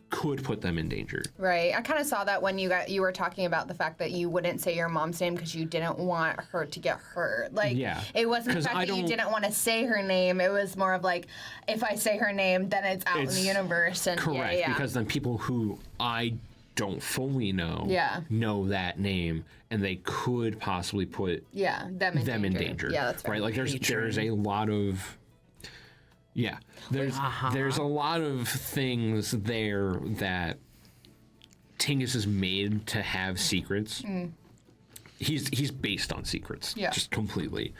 could put them in danger. Right. I kind of saw that when you were talking about the fact that you wouldn't say your mom's name because you didn't want her to get hurt. Like, Yeah. it wasn't the fact that you didn't want to say her name. It was more of like, if I say her name, then it's out in the universe. And Correct, yeah. because then people who I don't fully know know that name, and they could possibly put them in danger. Yeah, that's right. Like there's a lot of there's a lot of things there that Tingus is made to have secrets. He's based on secrets, just completely,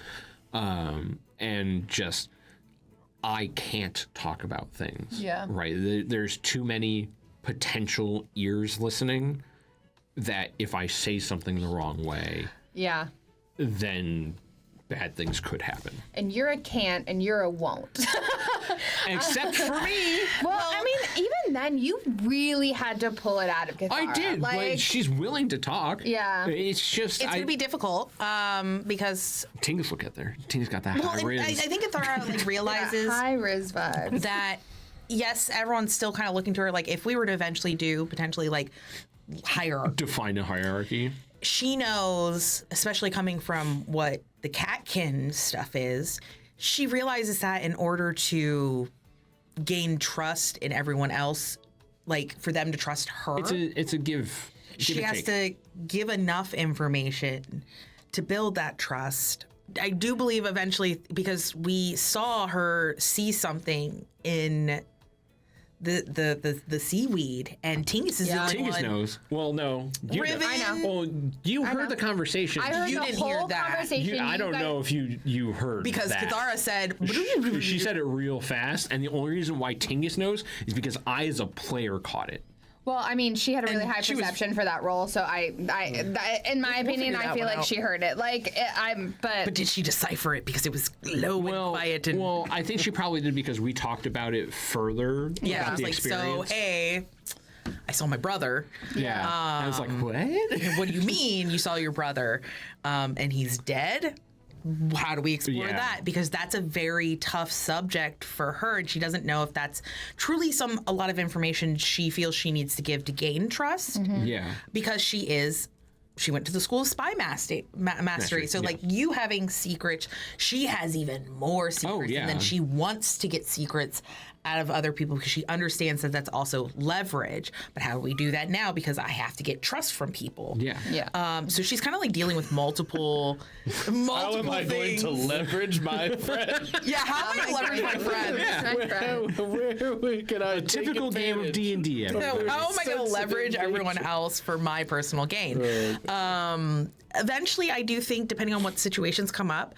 and just I can't talk about things. Right. There's too many potential ears listening that if I say something the wrong way, then bad things could happen. And you're a can't and you're a won't. Except for me. Well, I mean, even then, you really had to pull it out of Kithara. I did. Like, she's willing to talk. Yeah. It's just... It's going to be difficult because... Tingus will get there. Tingus got that high riz. I think Kithara realizes... high riz vibe. That, yes, everyone's still kind of looking to her. Like, if we were to eventually do, potentially, like, hierarchy. Define a hierarchy. She knows, especially coming from what the Catkin stuff is, she realizes that in order to gain trust in everyone else, like for them to trust her, it's a give. She has to give enough information to build that trust. I do believe eventually, because we saw her see something in the seaweed, and Tingus is the only Tingus one. knows. Well, no. Riven, I know. Well, you heard the conversation. I heard You the didn't whole hear that. conversation. I don't know if you heard because that. Kithara said... She said it real fast, and the only reason why Tingus knows is because I, as a player, caught it. Well, I mean, she had a really high she was- perception for that role, so in my opinion, figure I that feel one like out. she heard it. Like, But did she decipher it because it was low and quiet? And Well, I think she probably did because we talked about it further. yeah, I about was the like, experience. so hey, I saw my brother. Yeah. I was like, what? What do you mean you saw your brother? And he's dead? How do we explore that? Because that's a very tough subject for her, and she doesn't know if that's truly a lot of information she feels she needs to give to gain trust. Yeah. Because she went to the school of spy mastery. So, like, you having secrets, she has even more secrets. yeah. And then she wants to get secrets out of other people because she understands that that's also leverage. But how do we do that now? Because I have to get trust from people. Yeah. yeah. So she's kind of like dealing with multiple things. leverage my friend? Yeah, how am I going to leverage my friends? My friend. Where can I Typical game of D&D. No, how am I going to leverage everyone else for my personal gain? Eventually, I do think, depending on what situations come up,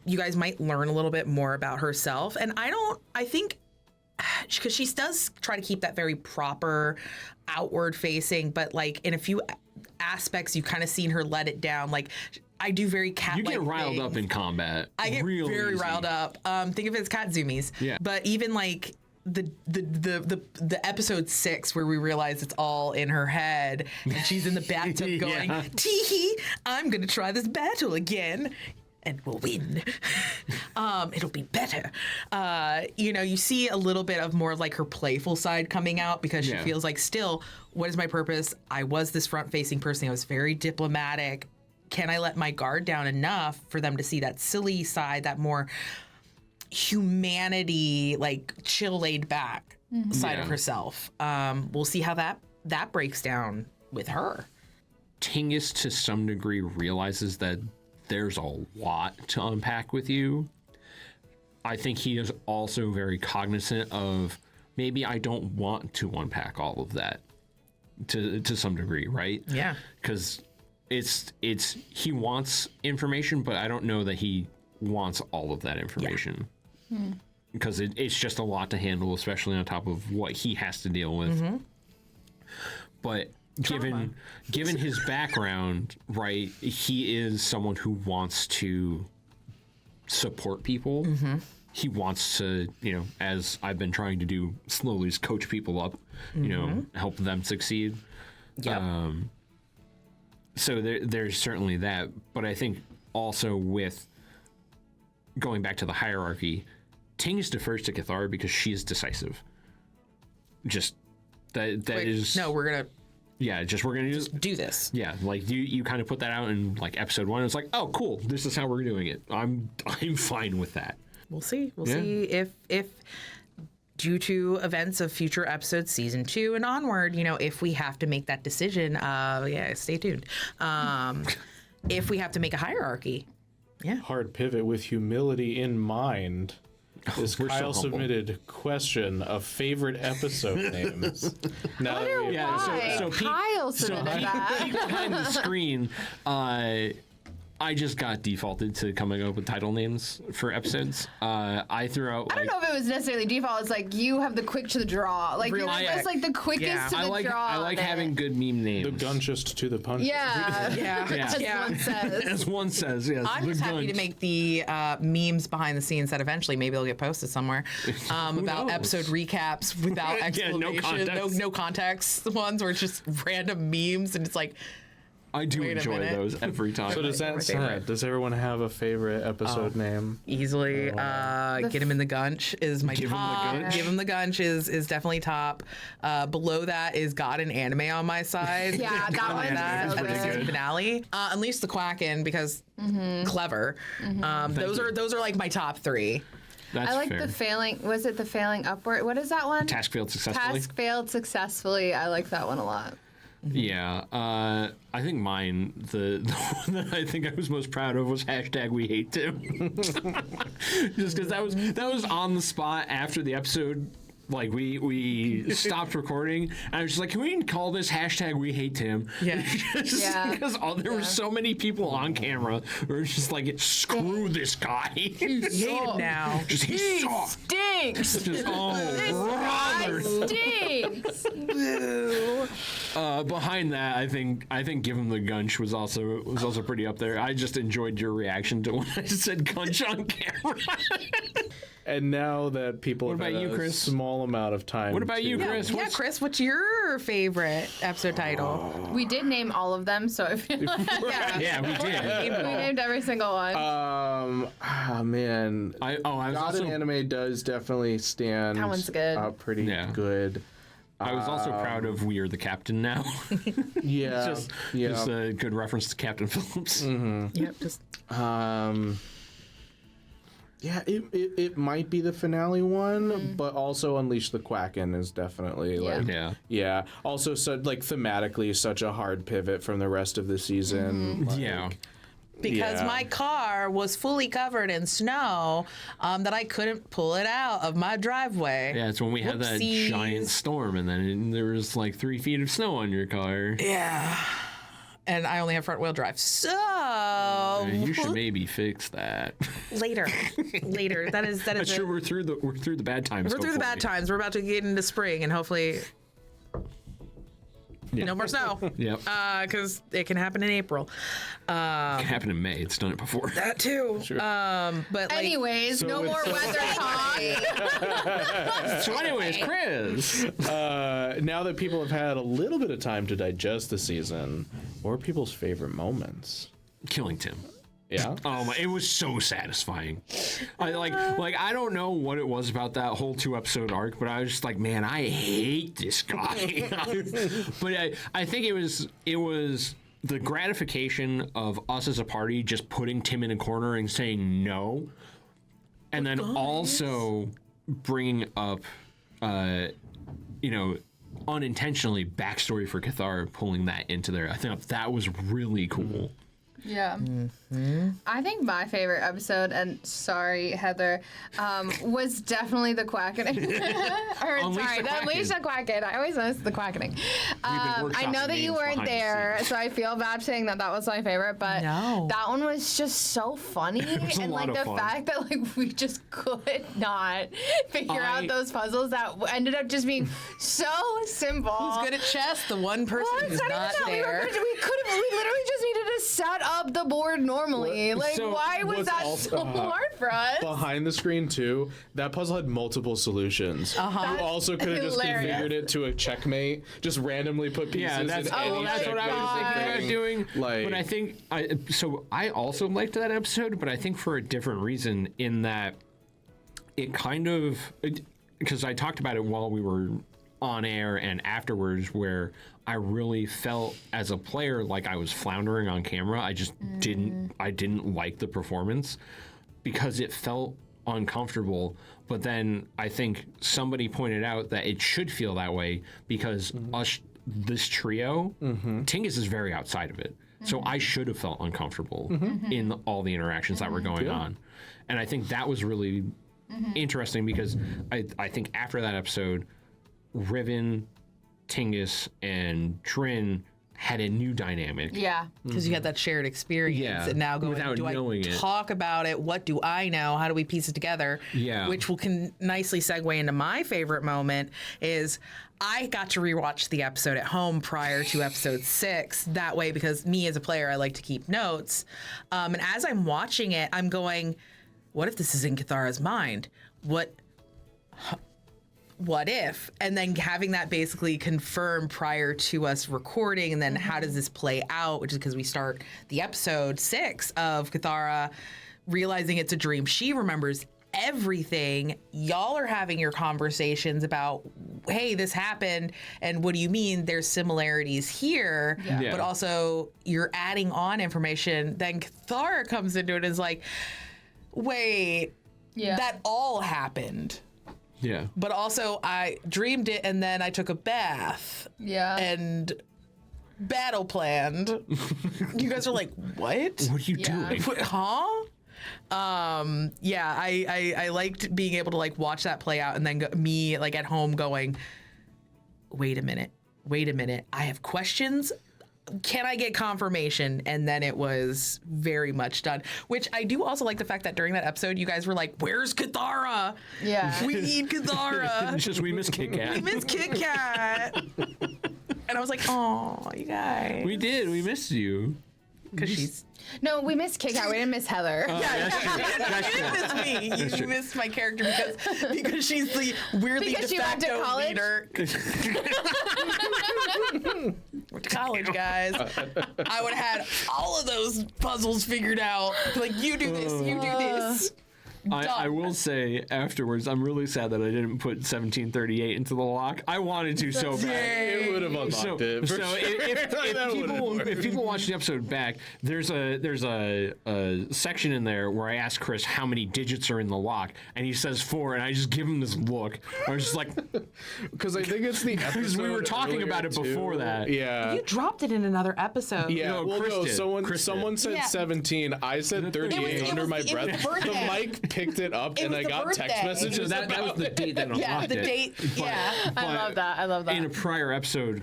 you guys might learn a little bit more about herself. And I think, because she does try to keep that very proper, outward facing, but like in a few aspects, you've kind of seen her let it down. Like, I do very cat-like You get riled things. up in combat. I get real very easy. riled up. Think of it as cat zoomies. Yeah. But even like the episode 6 where we realize it's all in her head and she's in the bathtub going, Yeah. tee, I'm gonna try this battle again. And we'll win. It'll be better. You see a little bit of more of like her playful side coming out because she feels like, still, what is my purpose? I was this front-facing person. I was very diplomatic. Can I let my guard down enough for them to see that silly side, that more humanity, like chill, laid back side of herself? We'll see how that breaks down with her. Tingus, to some degree, realizes that there's a lot to unpack with you. I think he is also very cognizant of maybe I don't want to unpack all of that to some degree, right? Yeah. Because it's he wants information, but I don't know that he wants all of that information. Because it's just a lot to handle, especially on top of what he has to deal with. But given his background, right, he is someone who wants to support people. he wants to, as I've been trying to do, slowly coach people up, help them succeed. Yeah. So there's certainly that, but I think also with going back to the hierarchy, Tingus defers to Kithara because she is decisive. Just that is No, we're gonna we're gonna Do this. yeah, like you kind of put that out in like episode 1. It's like, oh, cool, this is how we're doing it. I'm fine with that. We'll see. We'll see if due to events of future episodes, season 2 and onward, if we have to make that decision, stay tuned. If we have to make a hierarchy, Hard pivot with humility in mind. This We're so Kyle humble. submitted question of favorite episode names. Now that we so Kyle submitted that. peek behind the screen, I just got defaulted to coming up with title names for episodes. I threw out. I don't know if it was necessarily default. It's like you have the quick to the draw. Like Real you're quick. just like the quickest to the draw. I like on having it. good meme names. the gunchest to the punch. Yeah. Yeah. As one says. As one says, yes. I'm the just happy to gunch. make the memes behind the scenes that eventually maybe they'll get posted somewhere about knows? episode recaps without Yeah, no explanation, context. no context ones where it's just random memes and it's like, I do Wait a enjoy minute. those every time. So does that My set? favorite. Does everyone have a favorite episode name? easily get him in the gunch is my Give him the top. gunch? Give him the gunch is definitely top. Below that is God and Anime on my side. Yeah, that Below one's that, so at the good. season finale. Unleash the Quacken because clever. Those are like my top 3. That's I like fair. the failing. Was it the failing upward? What is that one? Task failed successfully. Task failed successfully. I like that one a lot. Yeah, I think mine, the one that I think I was most proud of was #WeHateTim. Just because that was on the spot after the episode. Like we stopped recording, and I was just like, "Can we call this #WeHateTim?" Yeah. Yeah. Because there were so many people on camera who were just like, "Screw this guy." Hate him now. Just he sucks. Stinks. Just I brother. stinks. Behind that, I think Give Him the Gunch was also pretty up there. I just enjoyed your reaction to when I said gunch on camera. And now that people have What about had you, a Chris? small amount of time. What about you, to- Chris? Yeah, Chris, what's your favorite episode title? We did name all of them, so if you Yeah, we did. we named every single one. Man. I was God also in Anime does definitely stand That one's good. up pretty Yeah. good. I was also proud of We Are the Captain Now. Yeah. just a good reference to Captain Phillips. Yep, just Yeah, it might be the finale one, but also Unleash the Quacken is definitely like Yeah. Also, so like thematically, such a hard pivot from the rest of the season. Like, Yeah. because Yeah. my car was fully covered in snow that I couldn't pull it out of my driveway. Yeah, it's when we had that Whoopsies. giant storm, and then there was like 3 feet of snow on your car. Yeah. And I only have front wheel drive. So You should maybe fix that. later. That is That's it. true. We're through the bad times. We're through the bad hopefully. times. We're about to get into spring and hopefully no more snow. Yep. Because it can happen in April. It happened in May. It's done it before. That too. But like, Anyways, no more weather talk. So, anyways, Chris. now that people have had a little bit of time to digest the season, what are people's favorite moments? Killing Tim. Yeah. Oh my! It was so satisfying. I I don't know what it was about that whole 2-episode arc, but I was just like, man, I hate this guy. But I think it was the gratification of us as a party just putting Tim in a corner and saying no, and then also bringing up, unintentionally backstory for Kithara, pulling that into there. I think that was really cool. Yeah. I think my favorite episode, and sorry, Heather, was definitely the quackening. Unleash the Quacken. I always miss the quackening. I know that you weren't there, so I feel bad saying that was my favorite, but No. that one was just so funny. was a And lot like of the fun. fact that like we just could not figure out those puzzles that ended up just being so simple. who's good at chess? The one person Well, who's it's not not even that. there. We literally just needed to just set up the board normally. So why was what's that also- so hard for us? Behind the screen too, that puzzle had multiple solutions. You also could have just hilarious. configured it to a checkmate. Just randomly put pieces. Yeah, that's, in any that's what I was checkmate thinking of doing. Like, but I think I also liked that episode, but I think for a different reason in that it kind of, because I talked about it while we were on air and afterwards, where I really felt as a player like I was floundering on camera. I just didn't like the performance because it felt uncomfortable. But then I think somebody pointed out that it should feel that way because this trio, Tingus is very outside of it. So I should have felt uncomfortable in all the interactions that were going on. And I think that was really interesting because I think after that episode, Riven, Tingus, and Drin had a new dynamic. Yeah. Because you had that shared experience, Yeah, and now going, without do knowing I it. talk about it? What do I know? How do we piece it together? Yeah. Which can nicely segue into my favorite moment is I got to rewatch the episode at home prior to episode 6. That way, because me as a player, I like to keep notes. And as I'm watching it, I'm going, what if this is in Kithara's mind? What if? And then having that basically confirmed prior to us recording, and then how does this play out? Which is because we start the episode 6 of Kithara realizing it's a dream. She remembers everything. Y'all are having your conversations about, hey, this happened, and what do you mean? There's similarities here, Yeah. but also you're adding on information. Then Kithara comes into it and is like, wait, that all happened. Yeah. But also, I dreamed it, and then I took a bath. Yeah. And battle planned. You guys are like, what? What are you doing? Huh? I liked being able to like watch that play out, and then me like at home going, wait a minute. I have questions. Can I get confirmation? And then it was very much done. Which I do also like the fact that during that episode, you guys were like, "Where's Kithara? Yeah. We need Kithara. It's just we miss Kit We Kat. miss Kit Kat." And I was like, "Oh, you guys." We did. We missed you. Because she's. No, we missed Kick Out. We didn't miss Heather. That's You true. missed me. You missed my character because she's the weirdly Because de she went to facto college? leader. Went to college, guys. I would have had all of those puzzles figured out. Like, you do this, you do this. I will say afterwards, I'm really sad that I didn't put 1738 into the lock. I wanted to so bad. it would have unlocked it. So if people watch the episode back, there's a section in there where I ask Chris how many digits are in the lock, and he says 4, and I just give him this look. I was just like, Because I think it's the episode. because we were talking about it earlier, before too. that. Yeah. You dropped it in another episode. Yeah, No, well, Chris no, did. Chris did. someone said Yeah. 17. I said 38 it under was- my it was breath. the The birthday. mic picked it up, It and was I the got text birthday. messages So that was the date that unlocked Yeah, the it. date. Yeah. I love that. I love that. In a prior episode,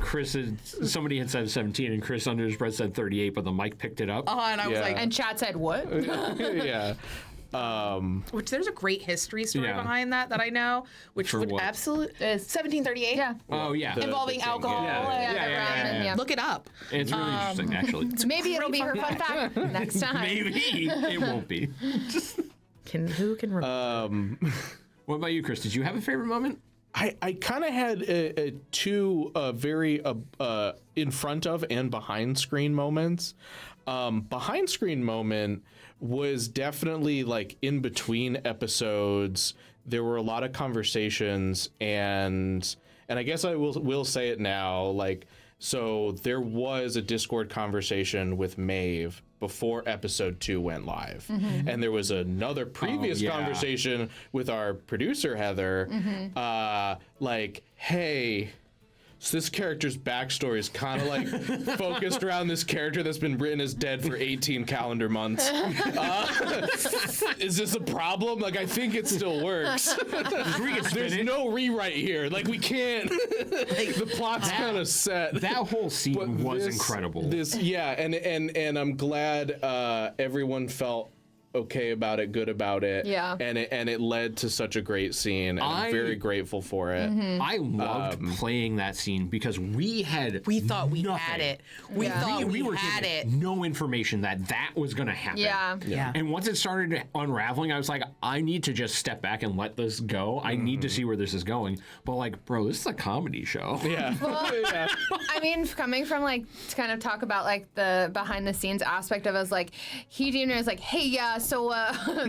somebody had said 17, and Chris under his breath said 38, but the mic picked it up. And I was Yeah. like, And chat said what? yeah. which there's a great history story Yeah. behind that I know, which For would what? absolutely 1738. Yeah. Oh yeah, Involving thing, alcohol. Yeah. and- Yeah, the ramen, yeah. Look it up. it's really interesting actually. Maybe it'll be her fun fact next time. Maybe it won't be. Who can remember? What about you, Chris? Did you have a favorite moment? I kind of had two very in front of and behind screen moments. Behind screen moment was definitely like in between episodes. There were a lot of conversations, and I guess I will say it now. Like, so there was a Discord conversation with Maeve before episode 2 went live, and there was another previous yeah. conversation with our producer Heather. Like, hey, so this character's backstory is kind of like focused around this character that's been written as dead for 18 calendar months. Is this a problem? Like, I think it still works. There's no rewrite here. Like, we can't. The plot's kind of set. That whole scene was incredible. And I'm glad everyone felt okay about it, good about it. Yeah. And it led to such a great scene. And I'm very grateful for it. I loved playing that scene because we thought we had it. We Yeah. thought we were had given it. no information that was going to happen. Yeah. And once it started unraveling, I was like, I need to just step back and let this go. I need to see where this is going. But like, bro, this is a comedy show. Yeah. Yeah. I mean, coming from like to kind of talk about like the behind the scenes aspect of it, was like he deemed it as like, hey, yeah, so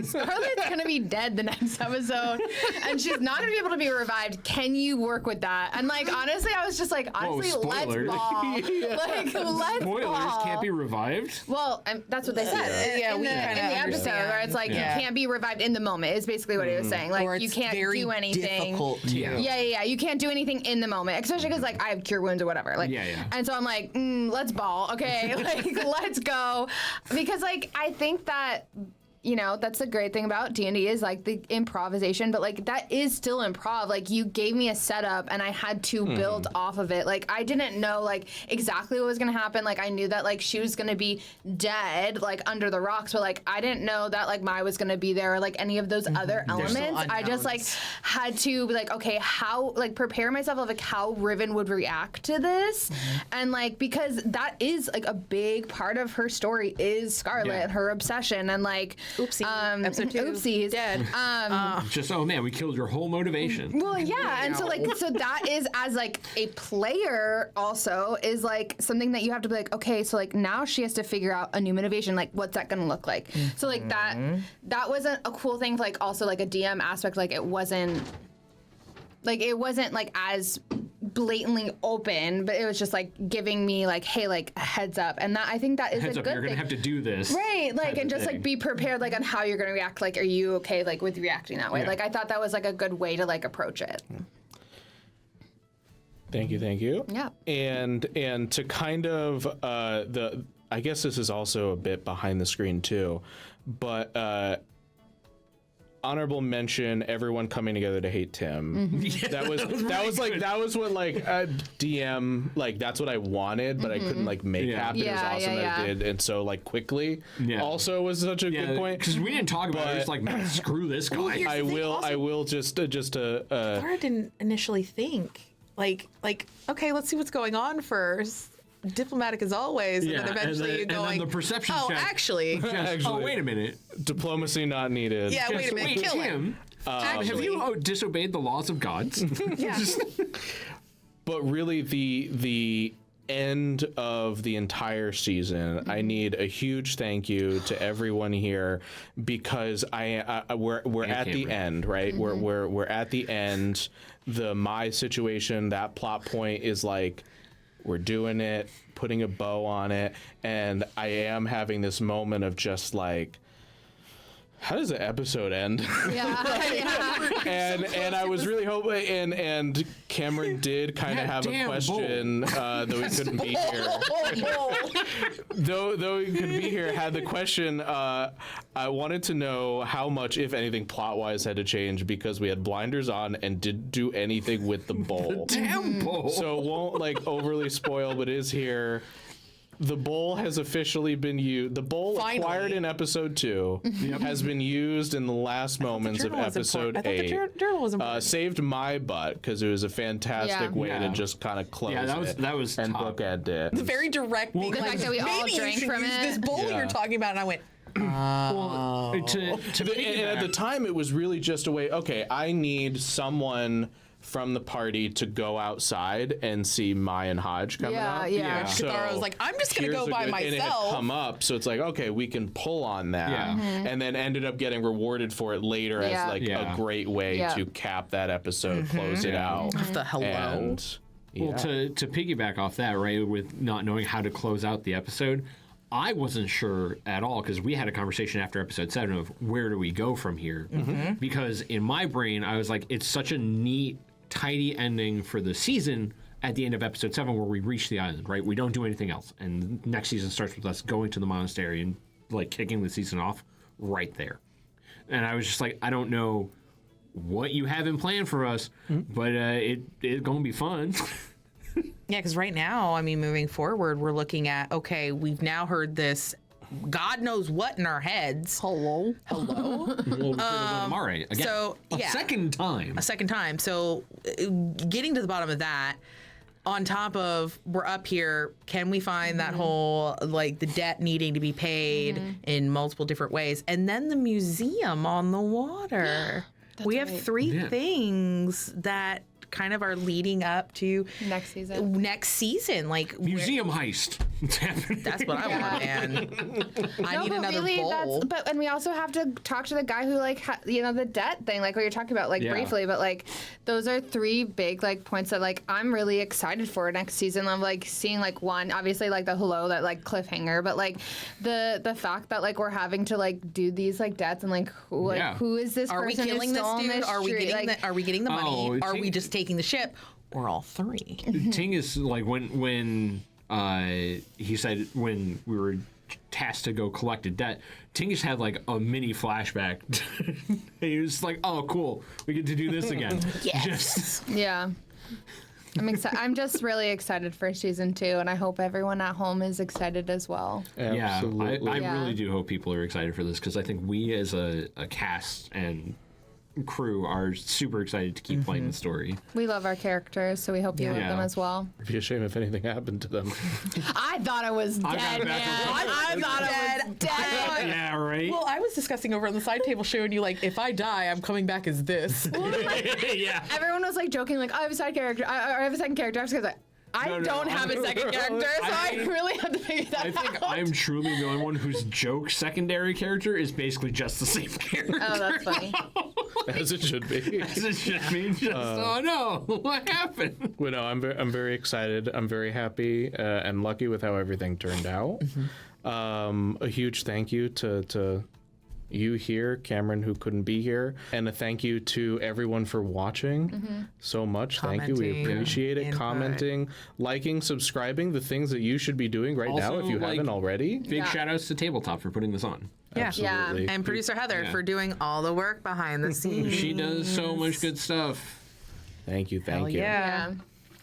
Scarlet's gonna be dead the next episode, and she's not gonna be able to be revived. Can you work with that? And like honestly, I was just like, honestly, let's spoilers. ball. Like let's Spoilers, ball. can't be revived. Well, that's what they said. Yeah, in we the, kinda in the episode understand. where it's like Yeah. you can't be revived in the moment. Is basically what he was saying. Like Or you it's can't very do anything. difficult to. Yeah. You can't do anything in the moment, especially because like I have cure wounds or whatever. Like, Yeah. And so I'm like, let's ball, okay? Like, let's go, because like I think that. You know, that's the great thing about D&D is like the improvisation, but like that is still improv. Like you gave me a setup and I had to build off of it. Like I didn't know like exactly what was going to happen. Like I knew that like she was going to be dead like under the rocks, but like I didn't know that like Mai was going to be there or like any of those other elements. I just like had to be like, okay, how like prepare myself of like how Riven would react to this. And like because that is like a big part of her story is Scarlet, her obsession, and like Oopsie. Episode 2. Oopsies. Dead. Just, oh man, we killed your whole motivation. Well, yeah, and so like, so that is as like a player also is like something that you have to be like, okay, so like now she has to figure out a new motivation, like what's that gonna look like? So like that wasn't a cool thing, for, like also like a DM aspect, like it wasn't like as blatantly open, but it was just like giving me like, hey, like a heads up, and that I think that is Heads a up, good you're gonna thing. have to do this. Right, like, type and of just like thing. be prepared, like, on how you're gonna react. Like, are you okay, like, with reacting that way? Yeah. Like, I thought that was like a good way to like approach it. Thank you. Yeah. And to kind of I guess this is also a bit behind the screen too, but honorable mention, everyone coming together to hate Tim. That was what like DM, like that's what I wanted, but I couldn't like make happen. It was awesome that it did, and so like quickly also was such a good point. Because we didn't talk about it. It's like, man, screw this guy. I will just Laura didn't initially think like okay, let's see what's going on first. Diplomatic as always, and then eventually and then the perception oh, check. actually, Oh, wait a minute. diplomacy not needed. yeah, wait a minute, kill him. Have you disobeyed the laws of gods? Yeah. But really, the end of the entire season, I need a huge thank you to everyone here, because we're at the end, right? We're at the end. The Mai situation, that plot point is like, we're doing it, putting a bow on it, and I am having this moment of just like, how does the episode end? And I was really hoping, and Cameron did kind of have a question, though he couldn't be here. though he couldn't be here, had the question. I wanted to know how much, if anything, plot-wise had to change because we had blinders on and didn't do anything with the bowl. Damn bowl. So it won't like overly spoil, but it is here. The bowl has officially been used. The bowl acquired in episode 2 has been used in the last moments of episode 8. I thought the journal was important. Saved my butt because it was a fantastic way to just kind of close that was and top. bookend it. Very direct. Being The like, fact that we all maybe you drank should from use it. this bowl you're talking about, and I went. To And at the time, it was really just a way. Okay, I need someone from the party to go outside and see Mai and Hodge coming up. Yeah. So Kithara was like, I'm just gonna go by and it had myself. come up, so it's like, okay, we can pull on that. Yeah. And then ended up getting rewarded for it later as like a great way to cap that episode, close it out. The hello. And Well, to piggyback off that, right, with not knowing how to close out the episode, I wasn't sure at all, because we had a conversation after episode 7 of where do we go from here? Because in my brain, I was like, it's such a neat, tidy ending for the season at the end of episode 7 where we reach the island, right? We don't do anything else. And next season starts with us going to the monastery and like kicking the season off right there. And I was just like, I don't know what you have in plan for us, but it's going to be fun. Yeah, because right now, I mean, moving forward, we're looking at, okay, we've now heard this God knows what in our heads. Hello. Well, Otomari again. so, yeah. Second time. A second time. So getting to the bottom of that, on top of we're up here, can we find that whole like the debt needing to be paid in multiple different ways, and then the museum on the water. We have right. 3 things that kind of are leading up to Next season. Next season, like Museum heist. It's happening. that's what I want, man. I need but another really, bowl. and we also have to talk to the guy who like the debt thing, like what you're talking about, like Yeah. briefly. But like those are 3 big like points that like I'm really excited for next season. I'm like seeing like one, obviously like the hello that like cliffhanger, but like the fact that like we're having to like do these like debts and like who is this Are we person killing who's this still on dude? this Are we street? getting like, the, are we getting the money? Oh, Are we just taking the ship? Or all 3? Tingus, like when he said when we were tasked to go collect a debt, Tingus had like a mini flashback. He was like, "Oh, cool, we get to do this again." Yes. Yeah. I'm just really excited for season 2, and I hope everyone at home is excited as well. Absolutely. Yeah, I Yeah. really do hope people are excited for this because I think we as a cast and crew are super excited to keep playing the story. We love our characters, so we hope you love Yeah. them as well. It'd be a shame if anything happened to them. I thought I was got dead, it man. back. I thought I was dead. Yeah, right. Well, I was discussing over on the side table showing you like, if I die, I'm coming back as this. Yeah. Everyone was like joking, like, I have a side character. I have a second character. I was like, I No, don't have a second character, so I really had to figure that I think out. I'm truly the only one whose joke secondary character is basically just the same character. Oh, that's funny. As it should be. As it should be. Just, oh no, what happened? Well, no, I'm very excited. I'm very happy and lucky with how everything turned out. A huge thank you to you here, Cameron, who couldn't be here, and a thank you to everyone for watching so much. Thank you. We Commenting, appreciate it. input. Commenting, liking, subscribing, the things that you should be doing right now if Also, you like, haven't already. Big shout outs to Tabletop for putting this on. Yeah. Absolutely. And producer Heather Yeah. for doing all the work behind the scenes. She does so much good stuff. Thank you. Thank you. yeah. Yeah.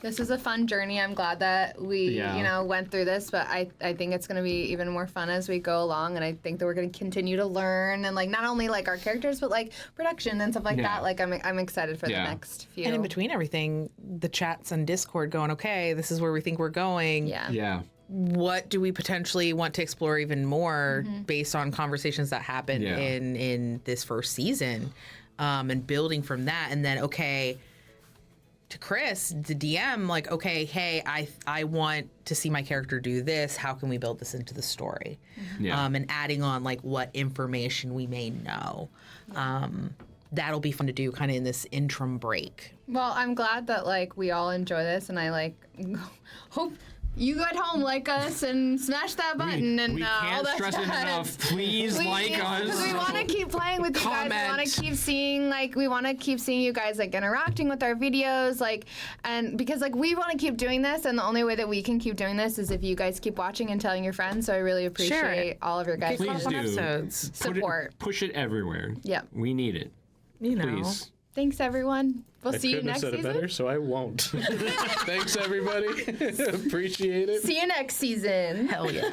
This was a fun journey. I'm glad that we, went through this, but I think it's going to be even more fun as we go along, and I think that we're going to continue to learn and like not only like our characters, but like production and stuff like Yeah. that. Like I'm excited for the Yeah. next few. And in between everything, the chats on Discord going, okay, this is where we think we're going. Yeah. Yeah. What do we potentially want to explore even more based on conversations that happened Yeah. in this first season, and building from that, and then okay, to Chris, the DM, like, okay, hey, I want to see my character do this. How can we build this into the story? Yeah. And adding on like what information we may know. That'll be fun to do kind of in this interim break. Well, I'm glad that like we all enjoy this, and I like hope you at home like us and smash that button and we all can't that stress it stuff. enough. Please like us. Because we want to keep playing with you guys. We want to keep seeing you guys like interacting with our videos, like, and because like we want to keep doing this, and the only way that we can keep doing this is if you guys keep watching and telling your friends. So I really appreciate all of your guys' Please do. Episodes. support. Push it everywhere. Yep. We need it. You know. Please. Thanks, everyone. We'll I see you couldn't have next said it season. better, so I won't. Thanks, everybody. Appreciate it. See you next season. Hell yeah.